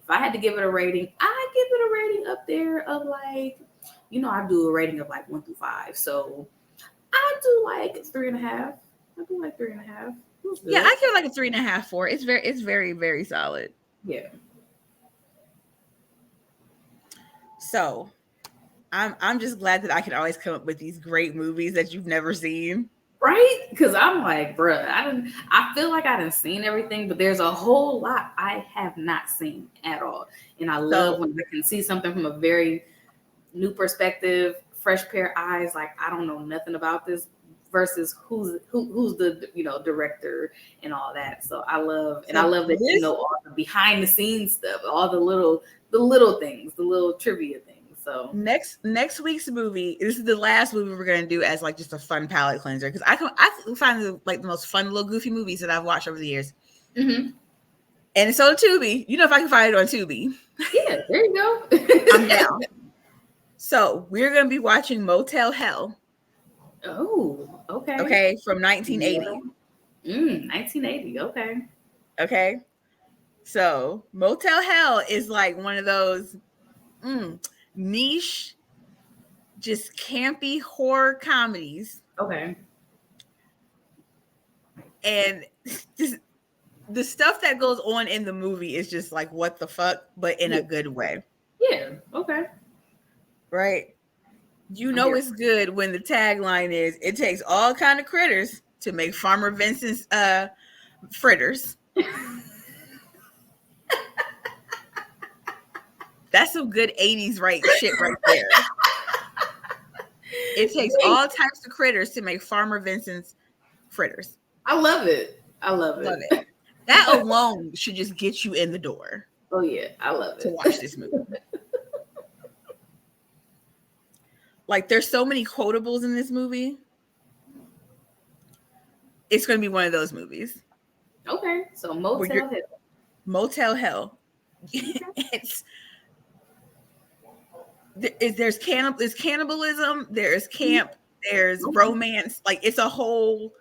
I had to give it a rating, I'd give it a rating up there of like, I do a rating of like 1 through 5. So I do like 3.5. I do like 3.5. Yeah, I give like a 3.5 for it. It's very, very solid. Yeah. So I'm just glad that I can always come up with these great movies that you've never seen. Right? Because I'm like, bruh, I feel like I done seen everything, but there's a whole lot I have not seen at all. And I love when I can see something from a very new perspective, fresh pair of eyes, like I don't know nothing about this versus who's the director and all that. So I love that all the behind the scenes stuff, all the little things, the little trivia things. So next week's movie, this is the last movie we're gonna do as like just a fun palate cleanser because I find it like the most fun little goofy movies that I've watched over the years. Mm-hmm. And it's on Tubi. If I can find it on Tubi. Yeah, there you go. I'm down. So we're gonna be watching Motel Hell. Oh, okay. Okay, from 1980. 1980. Okay. So Motel Hell is like one of those niche, just campy horror comedies. Okay. And just the stuff that goes on in the movie is just like what the fuck, but in a good way. Yeah. Okay. Right. It's good when the tagline is it takes all kind of critters to make Farmer Vincent's fritters. That's some good 80s shit right there. It takes all types of critters to make Farmer Vincent's fritters. I love it. Love it. That alone should just get you in the door. Oh yeah, I love it. To watch this movie. Like there's so many quotables in this movie. It's going to be one of those movies. Okay, so Motel Hell. Motel Hell. There's cannibalism, there's camp, there's romance. Like it's a whole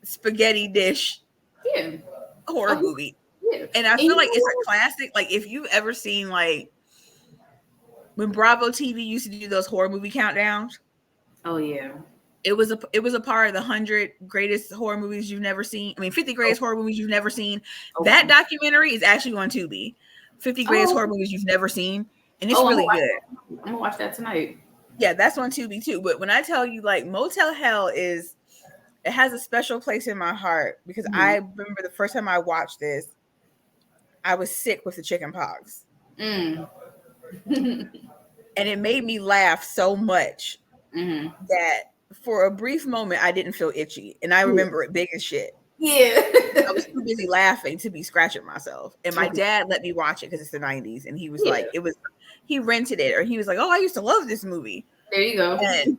spaghetti dish horror movie. Yeah. And I feel like it's a classic. Like if you've ever seen like when Bravo TV used to do those horror movie countdowns. Oh yeah. It was a part of the 100 greatest horror movies you've never seen. 50 greatest horror movies you've never seen. Okay. That documentary is actually on Tubi. 50 greatest horror movies you've never seen. And it's really good. I'm going to watch that tonight. Yeah, that's on Tubi too. But when I tell you like Motel Hell it has a special place in my heart because I remember the first time I watched this, I was sick with the chicken pox. And it made me laugh so much that for a brief moment, I didn't feel itchy. And I remember it big as shit. Yeah. I was too busy laughing to be scratching myself. And my dad let me watch it because it's the 90s. And he was like, he rented it, or he was like, oh, I used to love this movie. There you go. And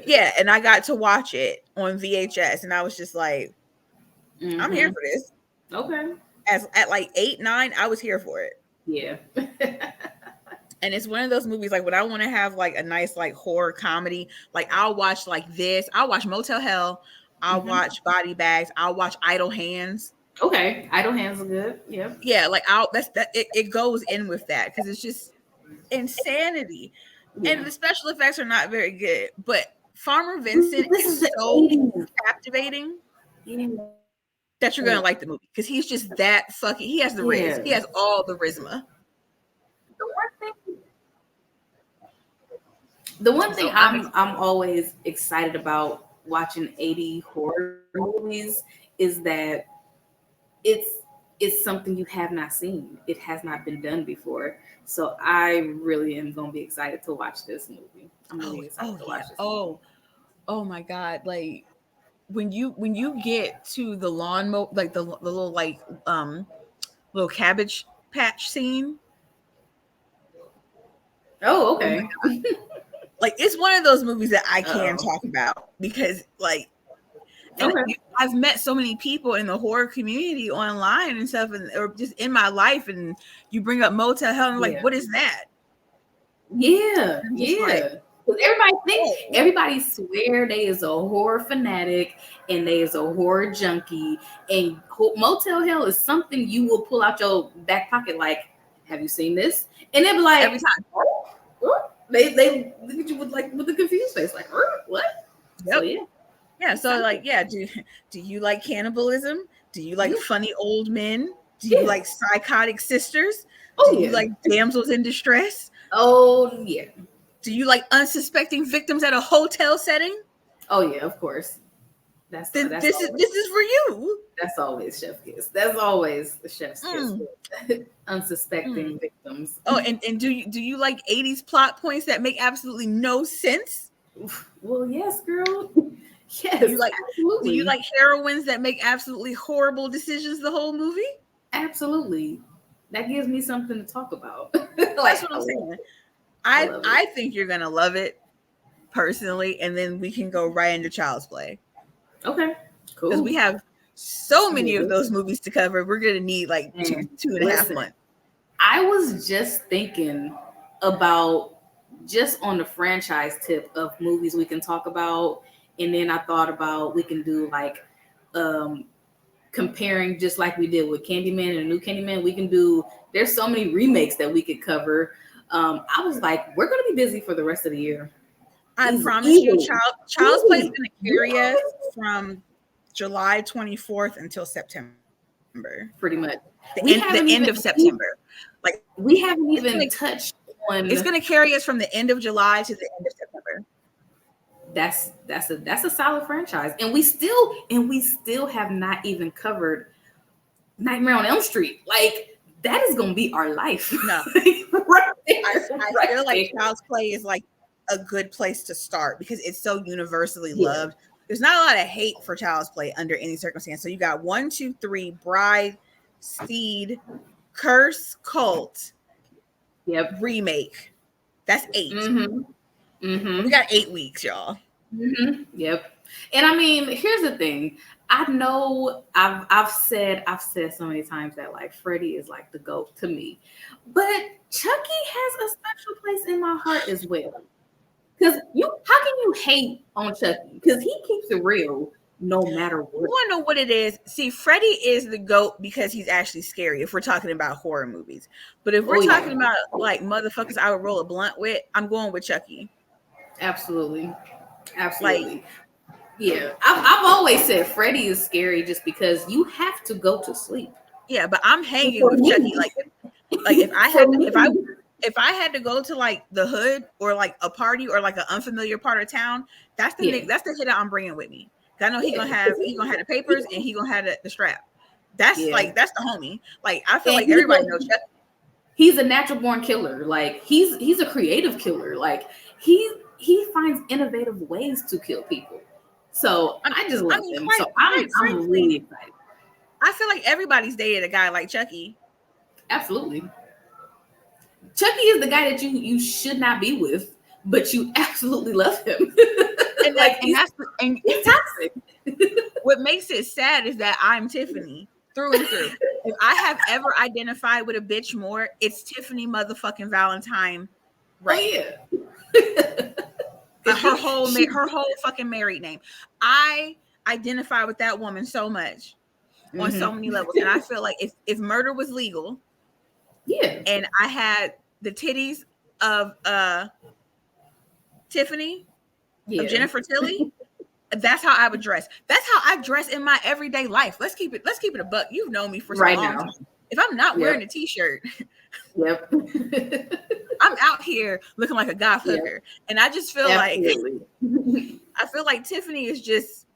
yeah, and I got to watch it on VHS, and I was just like, I'm here for this. Okay. At like 8, 9, I was here for it. Yeah. And it's one of those movies, like when I want to have like a nice like horror comedy, like I'll watch like this. I'll watch Motel Hell. I'll watch Body Bags. I'll watch Idle Hands. Okay, Idle Hands are good. Yeah. Yeah, like it goes in with that because it's just insanity. Yeah. And the special effects are not very good, but Farmer Vincent is so captivating that you're gonna like the movie because he's just that fucking. He has the riz. He has all the charisma. The one thing I'm always excited about watching 80 horror movies is that it's something you have not seen. It has not been done before. So I really am gonna be excited to watch this movie. I'm really excited to watch this movie. Oh my god! Like when you get to the lawn like the little like little cabbage patch scene. Oh, okay. Like it's one of those movies that I can talk about because like I've met so many people in the horror community online and stuff, and or just in my life, and you bring up Motel Hell, and like, what is that? Yeah, yeah. Like, everybody swear they is a horror fanatic and they is a horror junkie, and Motel Hell is something you will pull out your back pocket. Like, have you seen this? And they'll be like, every time. They look at you with the confused face, like, what? Yep. So yeah. So like, yeah. Do you like cannibalism? Do you like funny old men? Do you like psychotic sisters? Do you like damsels in distress? Oh yeah. Do you like unsuspecting victims at a hotel setting? Oh yeah, of course. This is for you. That's always chef kiss. That's always the chef's kiss. Unsuspecting victims. Oh, and do you like 80s plot points that make absolutely no sense? Well, yes, girl. Yes. Do you like heroines that make absolutely horrible decisions the whole movie? Absolutely. That gives me something to talk about. That's what I'm saying. I think you're gonna love it personally, and then we can go right into Child's Play. Okay, cool. Because we have so many of those movies to cover. We're gonna need like two and a half months. I was just thinking about just on the franchise tip of movies we can talk about, and then I thought about we can do like comparing, just like we did with Candyman and New Candyman. We can do. There's so many remakes that we could cover. I was like, we're gonna be busy for the rest of the year. I promise you, Child's Play is going to carry us from July 24th until September. Pretty much. The end of September. Like we haven't even touched on. It's going to carry us from the end of July to the end of September. That's a solid franchise, and we still have not even covered Nightmare on Elm Street. Like that is going to be our life. No, right there, I feel like Child's Play is like a good place to start because it's so universally loved. There's not a lot of hate for Child's Play under any circumstance. So you got 1, 2, 3, Bride, Seed, Curse, Cult, remake. That's 8. We got 8 weeks, y'all. Yep. And I mean, here's the thing. I know I've said so many times that like Freddy is like the GOAT to me, but Chucky has a special place in my heart as well. Because how can you hate on Chucky? Because he keeps it real no matter what. You want to know what it is? See, Freddy is the GOAT because he's actually scary if we're talking about horror movies. But if we're talking about like motherfuckers I would roll a blunt with, I'm going with Chucky. Absolutely. Like, yeah. I've always said Freddy is scary just because you have to go to sleep. Yeah, but I'm hanging with Chucky. Like if I had to go to like the hood or like a party or like an unfamiliar part of town, that's the hit that I'm bringing with me. I know he's gonna have the papers and he gonna have the strap. That's that's the homie. Like I feel like everybody knows Chucky. He's a natural born killer. Like he's a creative killer. Like he finds innovative ways to kill people. So I just love him. So I'm really excited. I feel like everybody's dated a guy like Chucky. Absolutely. Chucky is the guy that you should not be with, but you absolutely love him. And like he's toxic. What makes it sad is that I'm Tiffany through and through. If I have ever identified with a bitch more, it's Tiffany motherfucking Valentine. Right. Oh yeah. Her whole fucking married name. I identify with that woman so much on so many levels. And I feel like if murder was legal, yeah, and I had the titties of Tiffany, of Jennifer Tilly, that's how I would dress. That's how I dress in my everyday life. Let's keep it a buck. You've known me for so long now. If I'm not wearing a t-shirt, I'm out here looking like a goth hooker. And I just feel like Tiffany is just,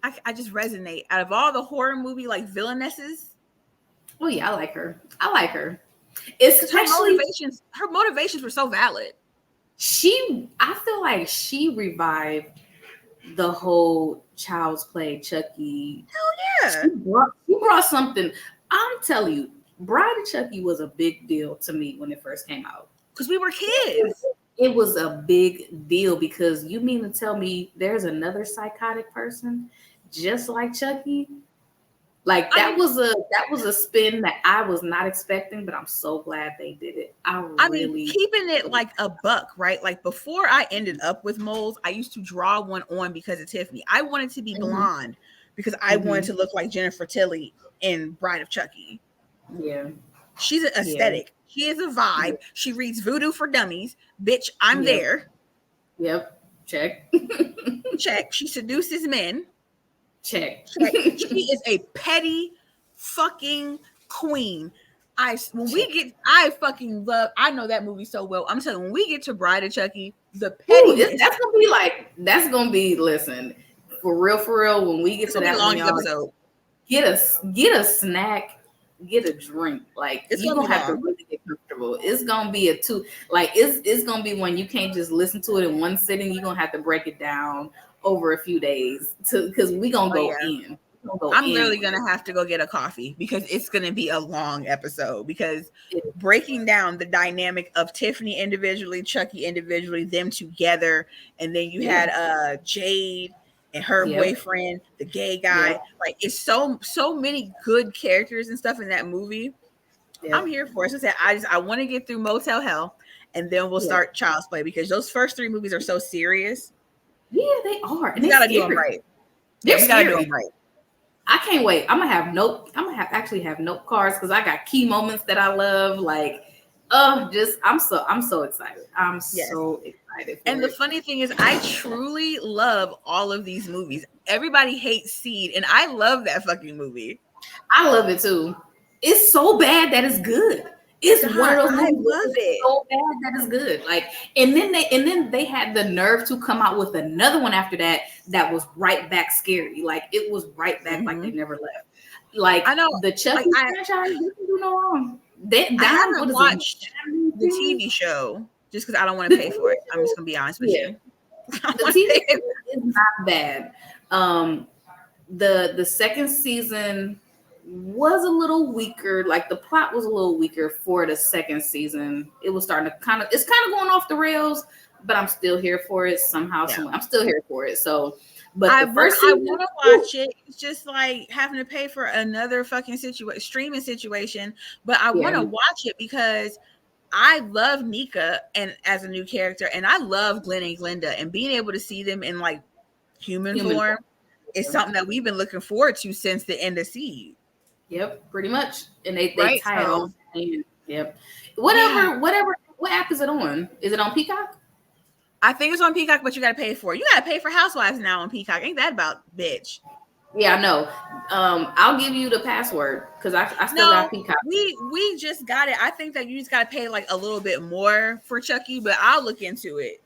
I just resonate. Out of all the horror movie like villainesses. Oh yeah, I like her. Especially her motivations were so valid. I feel like she revived the whole Child's Play Chucky. Hell yeah. She brought something. I'm telling you, Bride of Chucky was a big deal to me when it first came out. Because we were kids. It was a big deal because you mean to tell me there's another psychotic person just like Chucky? Like that was a spin that I was not expecting, but I'm so glad they did it. I mean, keeping it like a buck, right? Like before I ended up with moles, I used to draw one on because of Tiffany. I wanted to be blonde because I wanted to look like Jennifer Tilly in Bride of Chucky. Yeah. She's an aesthetic. Yeah. She is a vibe. Yeah. She reads Voodoo for Dummies. Bitch, I'm there. Yep. Check. Check. She seduces men. Check. She is a petty fucking queen. I fucking know that movie so well. I'm telling you, when we get to Bride of Chucky, the petty that's gonna be listen, for real, when we get to that long episode, get a snack, get a drink. Like you're gonna have to really get comfortable. It's gonna be it's gonna be when you can't just listen to it in one sitting. You're gonna have to break it down over a few days because we gonna go in. I'm literally gonna have to go get a coffee because it's gonna be a long episode, because breaking down the dynamic of Tiffany individually, Chucky individually, them together, and then you had Jade and her boyfriend, the gay guy. Like it's so many good characters and stuff in that movie. I'm here for it. So I want to get through Motel Hell, and then we'll start Child's Play, because those first 3 movies are so serious. Yeah, they are. And we gotta do them right. We gotta do them right. I can't wait. I'm gonna actually have note cards because I got key moments that I love. Like, I'm so excited. I'm so excited. And the funny thing is, I truly love all of these movies. Everybody hates Seed, and I love that fucking movie. I love it too. It's so bad that it's good. It's one of those movies. I love it. So bad that it's good. Like, and then they had the nerve to come out with another one after that was right back scary. Like it was right back like they never left. Like I know the Chucky franchise didn't do no wrong. I haven't watched the TV show just because I don't want to pay for it. I'm just gonna be honest with you. The TV is not bad. The second season was a little weaker. Like the plot was a little weaker for the second season. It was starting to kind of going off the rails, but I'm still here for it somehow. I'm still here for it. So, but I want to watch it. It's just like having to pay for another fucking streaming situation. But I want to watch it because I love Nika and as a new character, and I love Glenn and Glenda, and being able to see them in like human form is something that we've been looking forward to since the end of Seed. Yep, pretty much. And they tie it all in. Yep. What app is it on? Is it on Peacock? I think it's on Peacock, but you gotta pay for it. You gotta pay for Housewives now on Peacock. Ain't that about bitch? Yeah, I know. I'll give you the password because I still got Peacock. We just got it. I think that you just gotta pay like a little bit more for Chucky, but I'll look into it.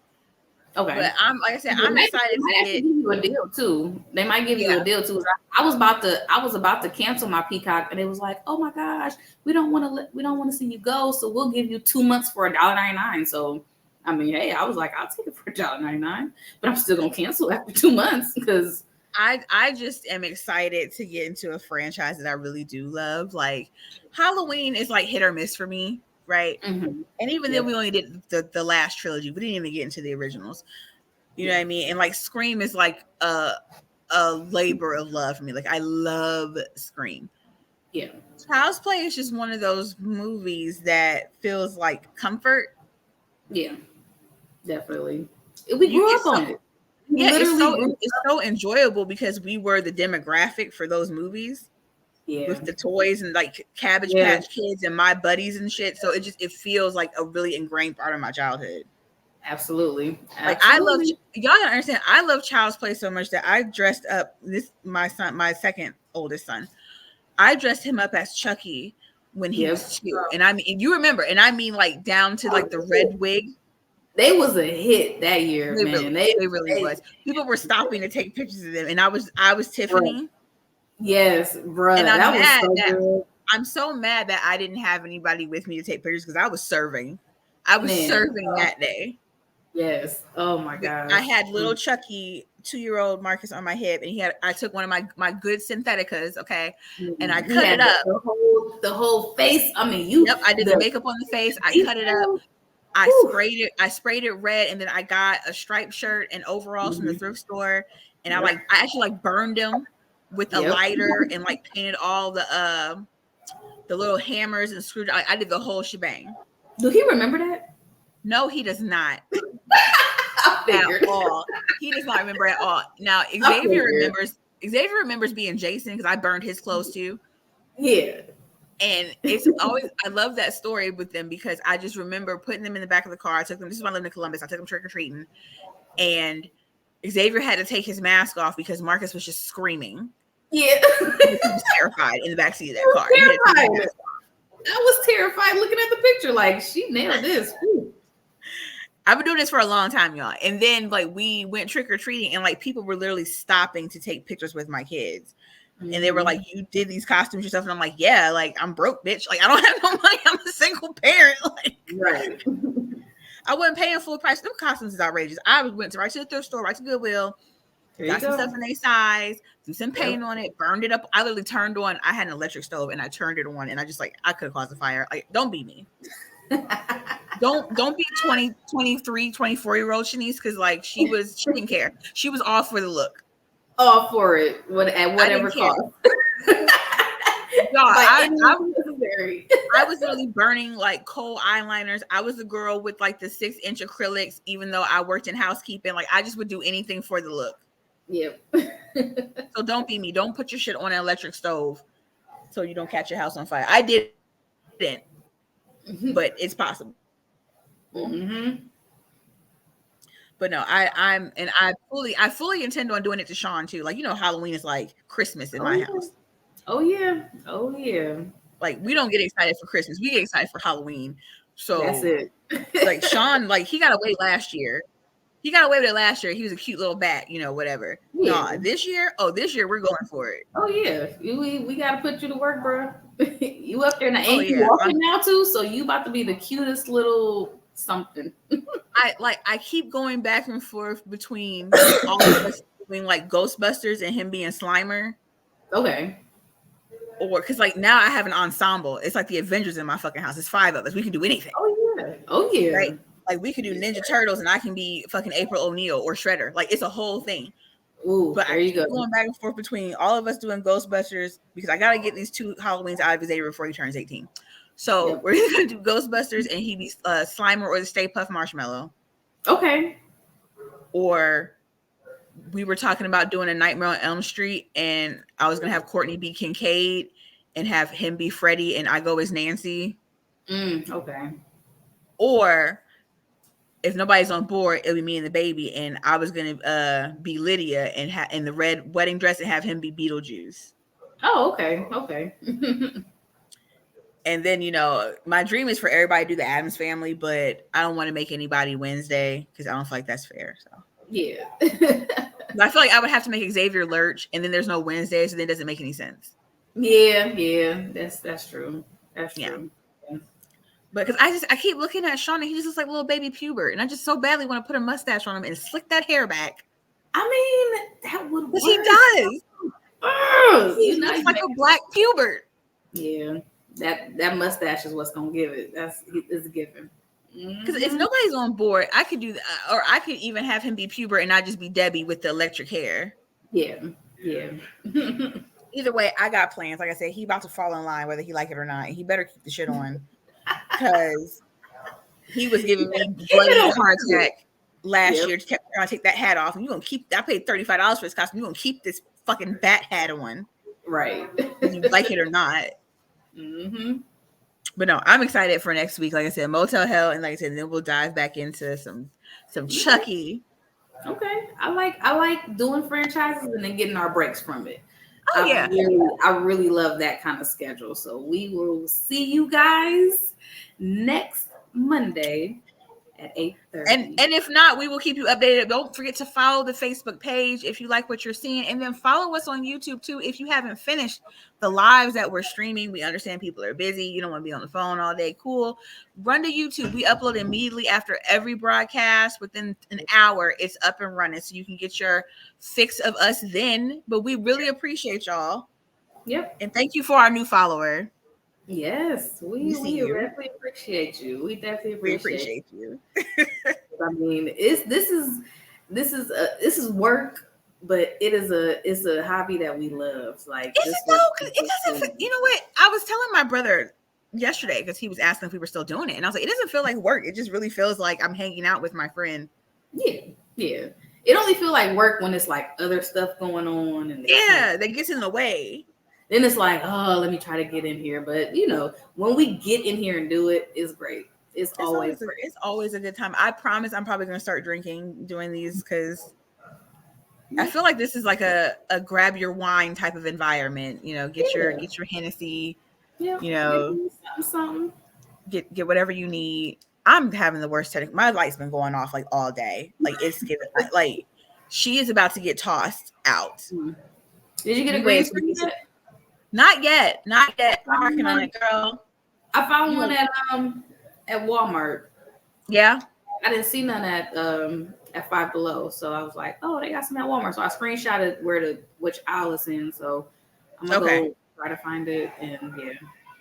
Okay. But I'm excited to give you a deal too. They might give you a deal too. I was about to cancel my Peacock, and it was like, oh my gosh, we don't want to see you go, so we'll give you 2 months for $1.99. So I mean, hey, I was like, I'll take it for $1.99, but I'm still gonna cancel after 2 months because I just am excited to get into a franchise that I really do love. Like Halloween is like hit or miss for me, right? Mm-hmm. And even then, we only did the last trilogy. We didn't even get into the originals. You know what I mean? And like Scream is like a labor of love for me. Like I love Scream. Yeah. Child's Play is just one of those movies that feels like comfort. Yeah. Definitely. We You grew get up so on it. We yeah, literally grew it's up. so enjoyable because we were the demographic for those movies Yeah. with the toys and like Cabbage Yeah. Patch Kids and My Buddies and shit. So it feels like a really ingrained part of my childhood. Absolutely. Like I love Absolutely. y'all gotta understand. I love Child's Play so much that I dressed up my son, my second oldest son. I dressed him up as Chucky when he Yep. was 2, and I mean you remember, and I mean like down to like the red wig. They was a hit that year, man. They really was. People were stopping to take pictures of them, and I was Tiffany. Yes, bruh. And I'm That was mad so that good. I'm so mad that I didn't have anybody with me to take pictures because I was serving. I was Man. serving that day. Yes. Oh my But gosh. I had little Chucky, 2-year-old Marcus on my hip, and I took one of my good syntheticas, okay, and I He cut had it up. the whole face. I mean, Yep, I did the makeup on the face. I cut it up. Whew. I sprayed it red, and then I got a striped shirt and overalls from the thrift store, and Yep. I actually like burned them with a Yep. lighter and like painted all the little hammers and screws. I did the whole shebang. Do he remember that? No, he does not I figured. at all. He does not remember at all. Now Xavier remembers. Xavier remembers being Jason because I burned his clothes too. Yeah. And it's always, I love that story with them because I just remember putting them in the back of the car. I took them, this is when I lived in Columbus. I took them trick or treating, and Xavier had to take his mask off because Marcus was just screaming. Yeah. He was terrified in the backseat of that car. I was terrified looking at the picture. Like, she nailed this. Ooh. I've been doing this for a long time, y'all. And then like we went trick or treating, and like people were literally stopping to take pictures with my kids. And they were like, "You did these costumes yourself?" And I'm like, "Yeah, like I'm broke, bitch. Like I don't have no money. I'm a single parent. Like, right. I wasn't paying full price. Them costumes is outrageous. I went right to the thrift store, right to Goodwill, got some stuff in their size, threw some paint on it, burned it up. I literally turned on. I had an electric stove, and I turned it on, and I just like I could have caused a fire. Like, don't be me. don't be 20, 23, 24-year-old Shanice, because like she didn't care. She was all for the look. All for it, at whatever cost. Y'all, I was literally burning like coal eyeliners. I was the girl with like the 6-inch acrylics, even though I worked in housekeeping. Like I just would do anything for the look. Yep. So don't be me. Don't put your shit on an electric stove so you don't catch your house on fire. I didn't, but it's possible. Mm-hmm. But no, I fully intend on doing it to Sean too. Like, you know, Halloween is like Christmas in my house. Oh yeah. Oh yeah. Like we don't get excited for Christmas. We get excited for Halloween. So that's it. Like Sean, like he got away last year. He got away with it last year. He was a cute little bat, you know, whatever. Yeah. No, this year we're going for it. Oh yeah. We gotta put you to work, bro. You up there now, and you walking now too, so you about to be the cutest little something. I keep going back and forth between all of us doing like Ghostbusters and him being Slimer. Okay. Or because like now I have an ensemble. It's like the Avengers in my fucking house. It's 5 of us. We can do anything. Oh yeah. Oh yeah. Right. Like we could do Ninja Turtles and I can be fucking April O'Neil or Shredder. Like it's a whole thing. Ooh, but there I you keep go. going back and forth between all of us doing Ghostbusters because I gotta get these 2 Halloweens out of Xavier before he turns 18. So we're gonna do Ghostbusters and he be Slimer or the Stay Puft Marshmallow. Okay. Or we were talking about doing a Nightmare on Elm Street and I was gonna have Courtney be Kincaid and have him be Freddie and I go as Nancy. Okay. Or if nobody's on board, it'll be me and the baby, and I was gonna be Lydia and in the red wedding dress and have him be Beetlejuice. Oh, okay, okay. And then, you know, my dream is for everybody to do the Addams Family, but I don't want to make anybody Wednesday because I don't feel like that's fair. So yeah, but I feel like I would have to make Xavier Lurch, and then there's no Wednesday, so then it doesn't make any sense. Yeah, that's true. That's true. Yeah. But because I keep looking at Sean and he just looks like little baby Pubert, and I just so badly want to put a mustache on him and slick that hair back. I mean, that would work. Because he does. He looks like a black pubert. Yeah, that mustache is what's gonna give it. It's a given. Because if nobody's on board, I could do that, or I could even have him be Pubert and I just be Debbie with the electric hair. Yeah. Either way, I got plans. Like I said, he about to fall in line whether he like it or not. He better keep the shit on, because he was giving me bloody heart attack last year. Kept trying to take that hat off, and you gonna keep. I paid $35 for this costume. You gonna keep this fucking bat hat on, right? Whether you like it or not. But no, I'm excited for next week. Like I said, Motel Hell, and like I said, then we'll dive back into some Chucky. Okay, I like doing franchises and then getting our breaks from it. Oh, I really love that kind of schedule. So we will see you guys next Monday at 8:30. And if not, we will keep you updated. Don't forget to follow the Facebook page if you like what you're seeing, and then follow us on YouTube too. If you haven't finished the lives that we're streaming, we understand people are busy. You don't want to be on the phone all day. Cool. Run to YouTube. We upload immediately after every broadcast. Within an hour, it's up and running, so you can get your fix of us then. But we really appreciate y'all. Yep. And thank you for our new follower. Yes, we definitely appreciate you. We definitely appreciate you. I mean, this is work, but it's a hobby that we love. Like, is it though? Because it doesn't. You know what? I was telling my brother yesterday, because he was asking if we were still doing it, and I was like, it doesn't feel like work. It just really feels like I'm hanging out with my friend. Yeah. It only feel like work when it's like other stuff going on, and that gets in the way. Then it's like, oh, let me try to get in here. But when we get in here and do it, it's great. It's always a good time. I promise I'm probably gonna start drinking doing these, because I feel like this is like a grab your wine type of environment. Get your Hennessy. Something. Get whatever you need. I'm having the worst headache. My light's been going off like all day. Like it's giving like she is about to get tossed out. Did you get a green screen yet? Not yet. I'm working on it, girl. I found one at Walmart. Yeah. I didn't see none at Five Below, so I was like, oh, they got some at Walmart. So I screenshotted which aisle it's in. So I'm gonna go try to find it, and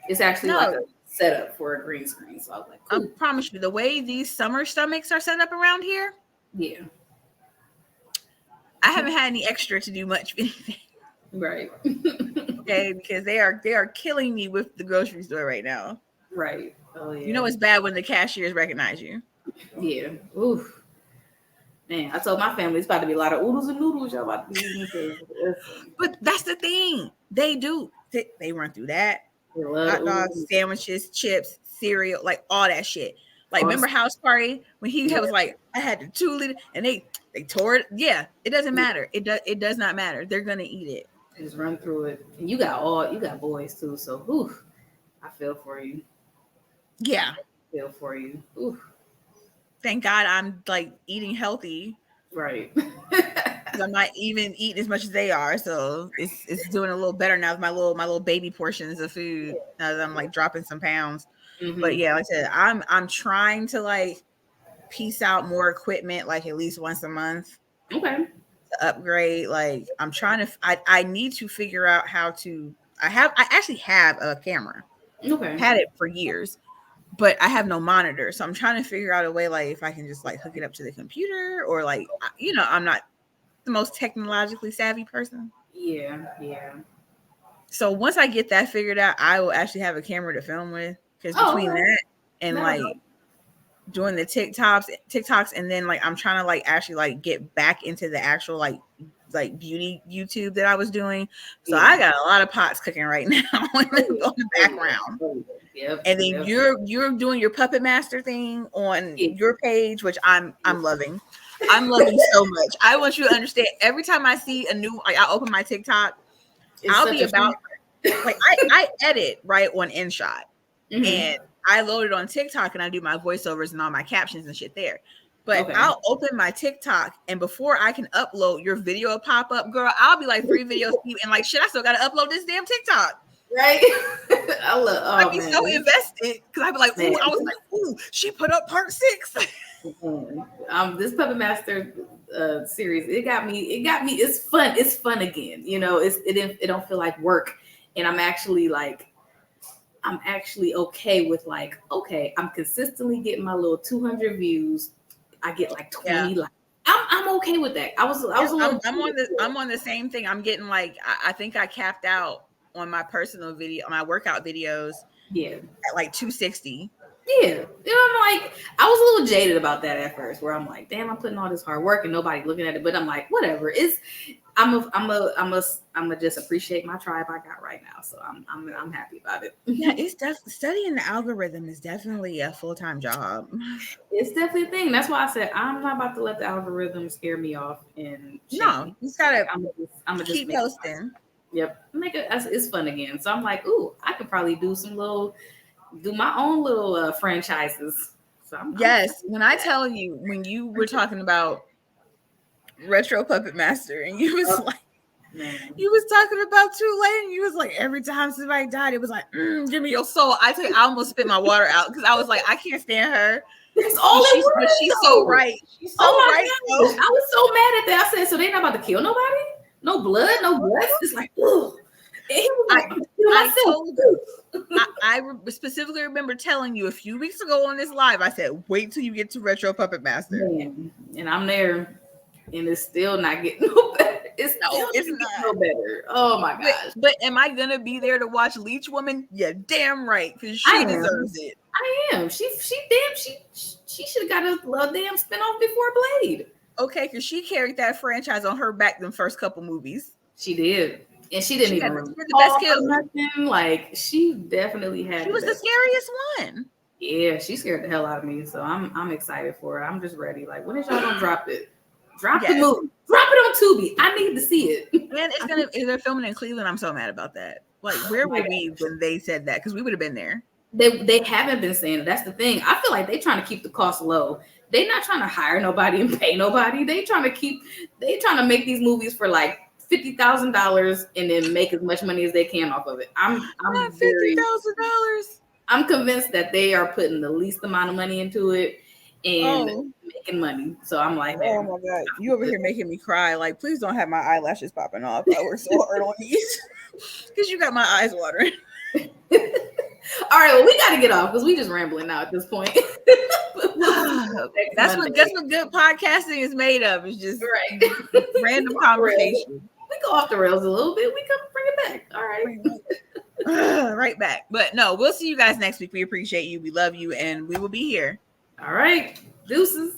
it's actually like a setup for a green screen. So I was like, cool. I promise you, the way these summer stomachs are set up around here, I haven't had any extra to do much anything. Right. Okay, because they are killing me with the grocery store right now. Right. Oh yeah. You know it's bad when the cashiers recognize you. Yeah. Oof. Man, I told my family it's about to be a lot of oodles and noodles y'all about to be eating. But that's the thing. They do. They run through that. Hot dogs, sandwiches, chips, cereal, like all that shit. Like, remember House Party when he was like, I had the 2 liter, and they tore it. Yeah, it doesn't matter. It does not matter. They're gonna eat it. Just run through it. And you got boys too, so oof, I feel for you. Yeah. I feel for you. Oof. Thank God I'm like eating healthy. Right. I'm not even eating as much as they are, so it's doing a little better now with my little baby portions of food. Now that I'm like dropping some pounds. But yeah, like I said, I'm trying to like piece out more equipment, like at least once a month. Okay. To upgrade. Like I'm trying to I need to figure out how to I actually have a camera. Okay. Had it for years, but I have no monitor. So I'm trying to figure out a way like if I can just like hook it up to the computer, or like I'm not the most technologically savvy person. Yeah. So once I get that figured out, I will actually have a camera to film with, because between that and like doing the TikToks, and then like I'm trying to like actually like get back into the actual like beauty YouTube that I was doing. So I got a lot of pots cooking right now on the background. Yep. And then you're doing your Puppet Master thing on your page, which I'm loving. I'm loving so much. I want you to understand, every time I see a new, like I open my TikTok, I'll be about like I edit right on InShot, and I load it on TikTok, and I do my voiceovers and all my captions and shit there. But I'll open my TikTok, and before I can upload, your video will pop up, girl. I'll be like 3 videos deep, and like shit, I still gotta upload this damn TikTok. Right? I'd be so invested, because I'd be like, ooh, I was like, ooh, she put up part 6. This Puppet Master series. It got me. It's fun. It's fun again. You know, it don't feel like work, and I'm actually okay with like, okay, I'm consistently getting my little 200 views. I get like 20 likes. I'm okay with that. I was a little. I'm on the same thing. I'm getting like I think I capped out on my personal video, my workout videos. Yeah. At like 260. Yeah, you know, I'm like, I was a little jaded about that at first, where I'm like, damn, I'm putting all this hard work and nobody looking at it. But I'm like, whatever. I'm a just appreciate my tribe I got right now. So I'm happy about it. Yeah, it's studying the algorithm is definitely a full-time job. It's definitely a thing. That's why I said I'm not about to let the algorithm scare me off and no, you gotta. I'm just keep posting. Yep, it's fun again. So I'm like, ooh, I could probably do my own little franchises. So yes, when I tell you, when you were talking about Retro Puppet Master, and you was like, man. You was talking about Too Late, and you was like, every time somebody died, it was like, give me your soul. I almost spit my water out because I was like, I can't stand her. That's all it was. But she's so right. She's so right. I was so mad at that. I said, so they're not about to kill nobody? No blood, no guts. It's like, ugh. I specifically remember telling you a few weeks ago on this live, I said, wait till you get to Retro Puppet Master. Man, and I'm there, and it's still not getting no better. It's not no better. Oh my gosh. But am I going to be there to watch Leech Woman? Yeah, damn right, because she deserves it. I am. She should have got a damn spinoff before Blade. Okay, because she carried that franchise on her back the first couple movies. She did. And she didn't even the best kill. Nothing. Like, she definitely had. She was the scariest one. Yeah, she scared the hell out of me. So I'm excited for it. I'm just ready. Like, when is y'all gonna drop it? Drop the movie. Drop it on Tubi. I need to see it. And they're filming in Cleveland. I'm so mad about that. Like, where were we when they said that? Because we would have been there. They haven't been saying it. That's the thing. I feel like they're trying to keep the cost low. They're not trying to hire nobody and pay nobody. They trying to make these movies for like $50,000 and then make as much money as they can off of it. I'm $50,000. I'm convinced that they are putting the least amount of money into it and making money. So I'm like, oh my god, you over here making me cry. Like, please don't have my eyelashes popping off. I work so hard on these because you got my eyes watering. All right, well, we got to get off because we just rambling now at this point. That's what good podcasting is made of. It's just random conversation. We go off the rails a little bit. We come bring it back. All right. Right back. But no, we'll see you guys next week. We appreciate you. We love you. And we will be here. All right. Deuces.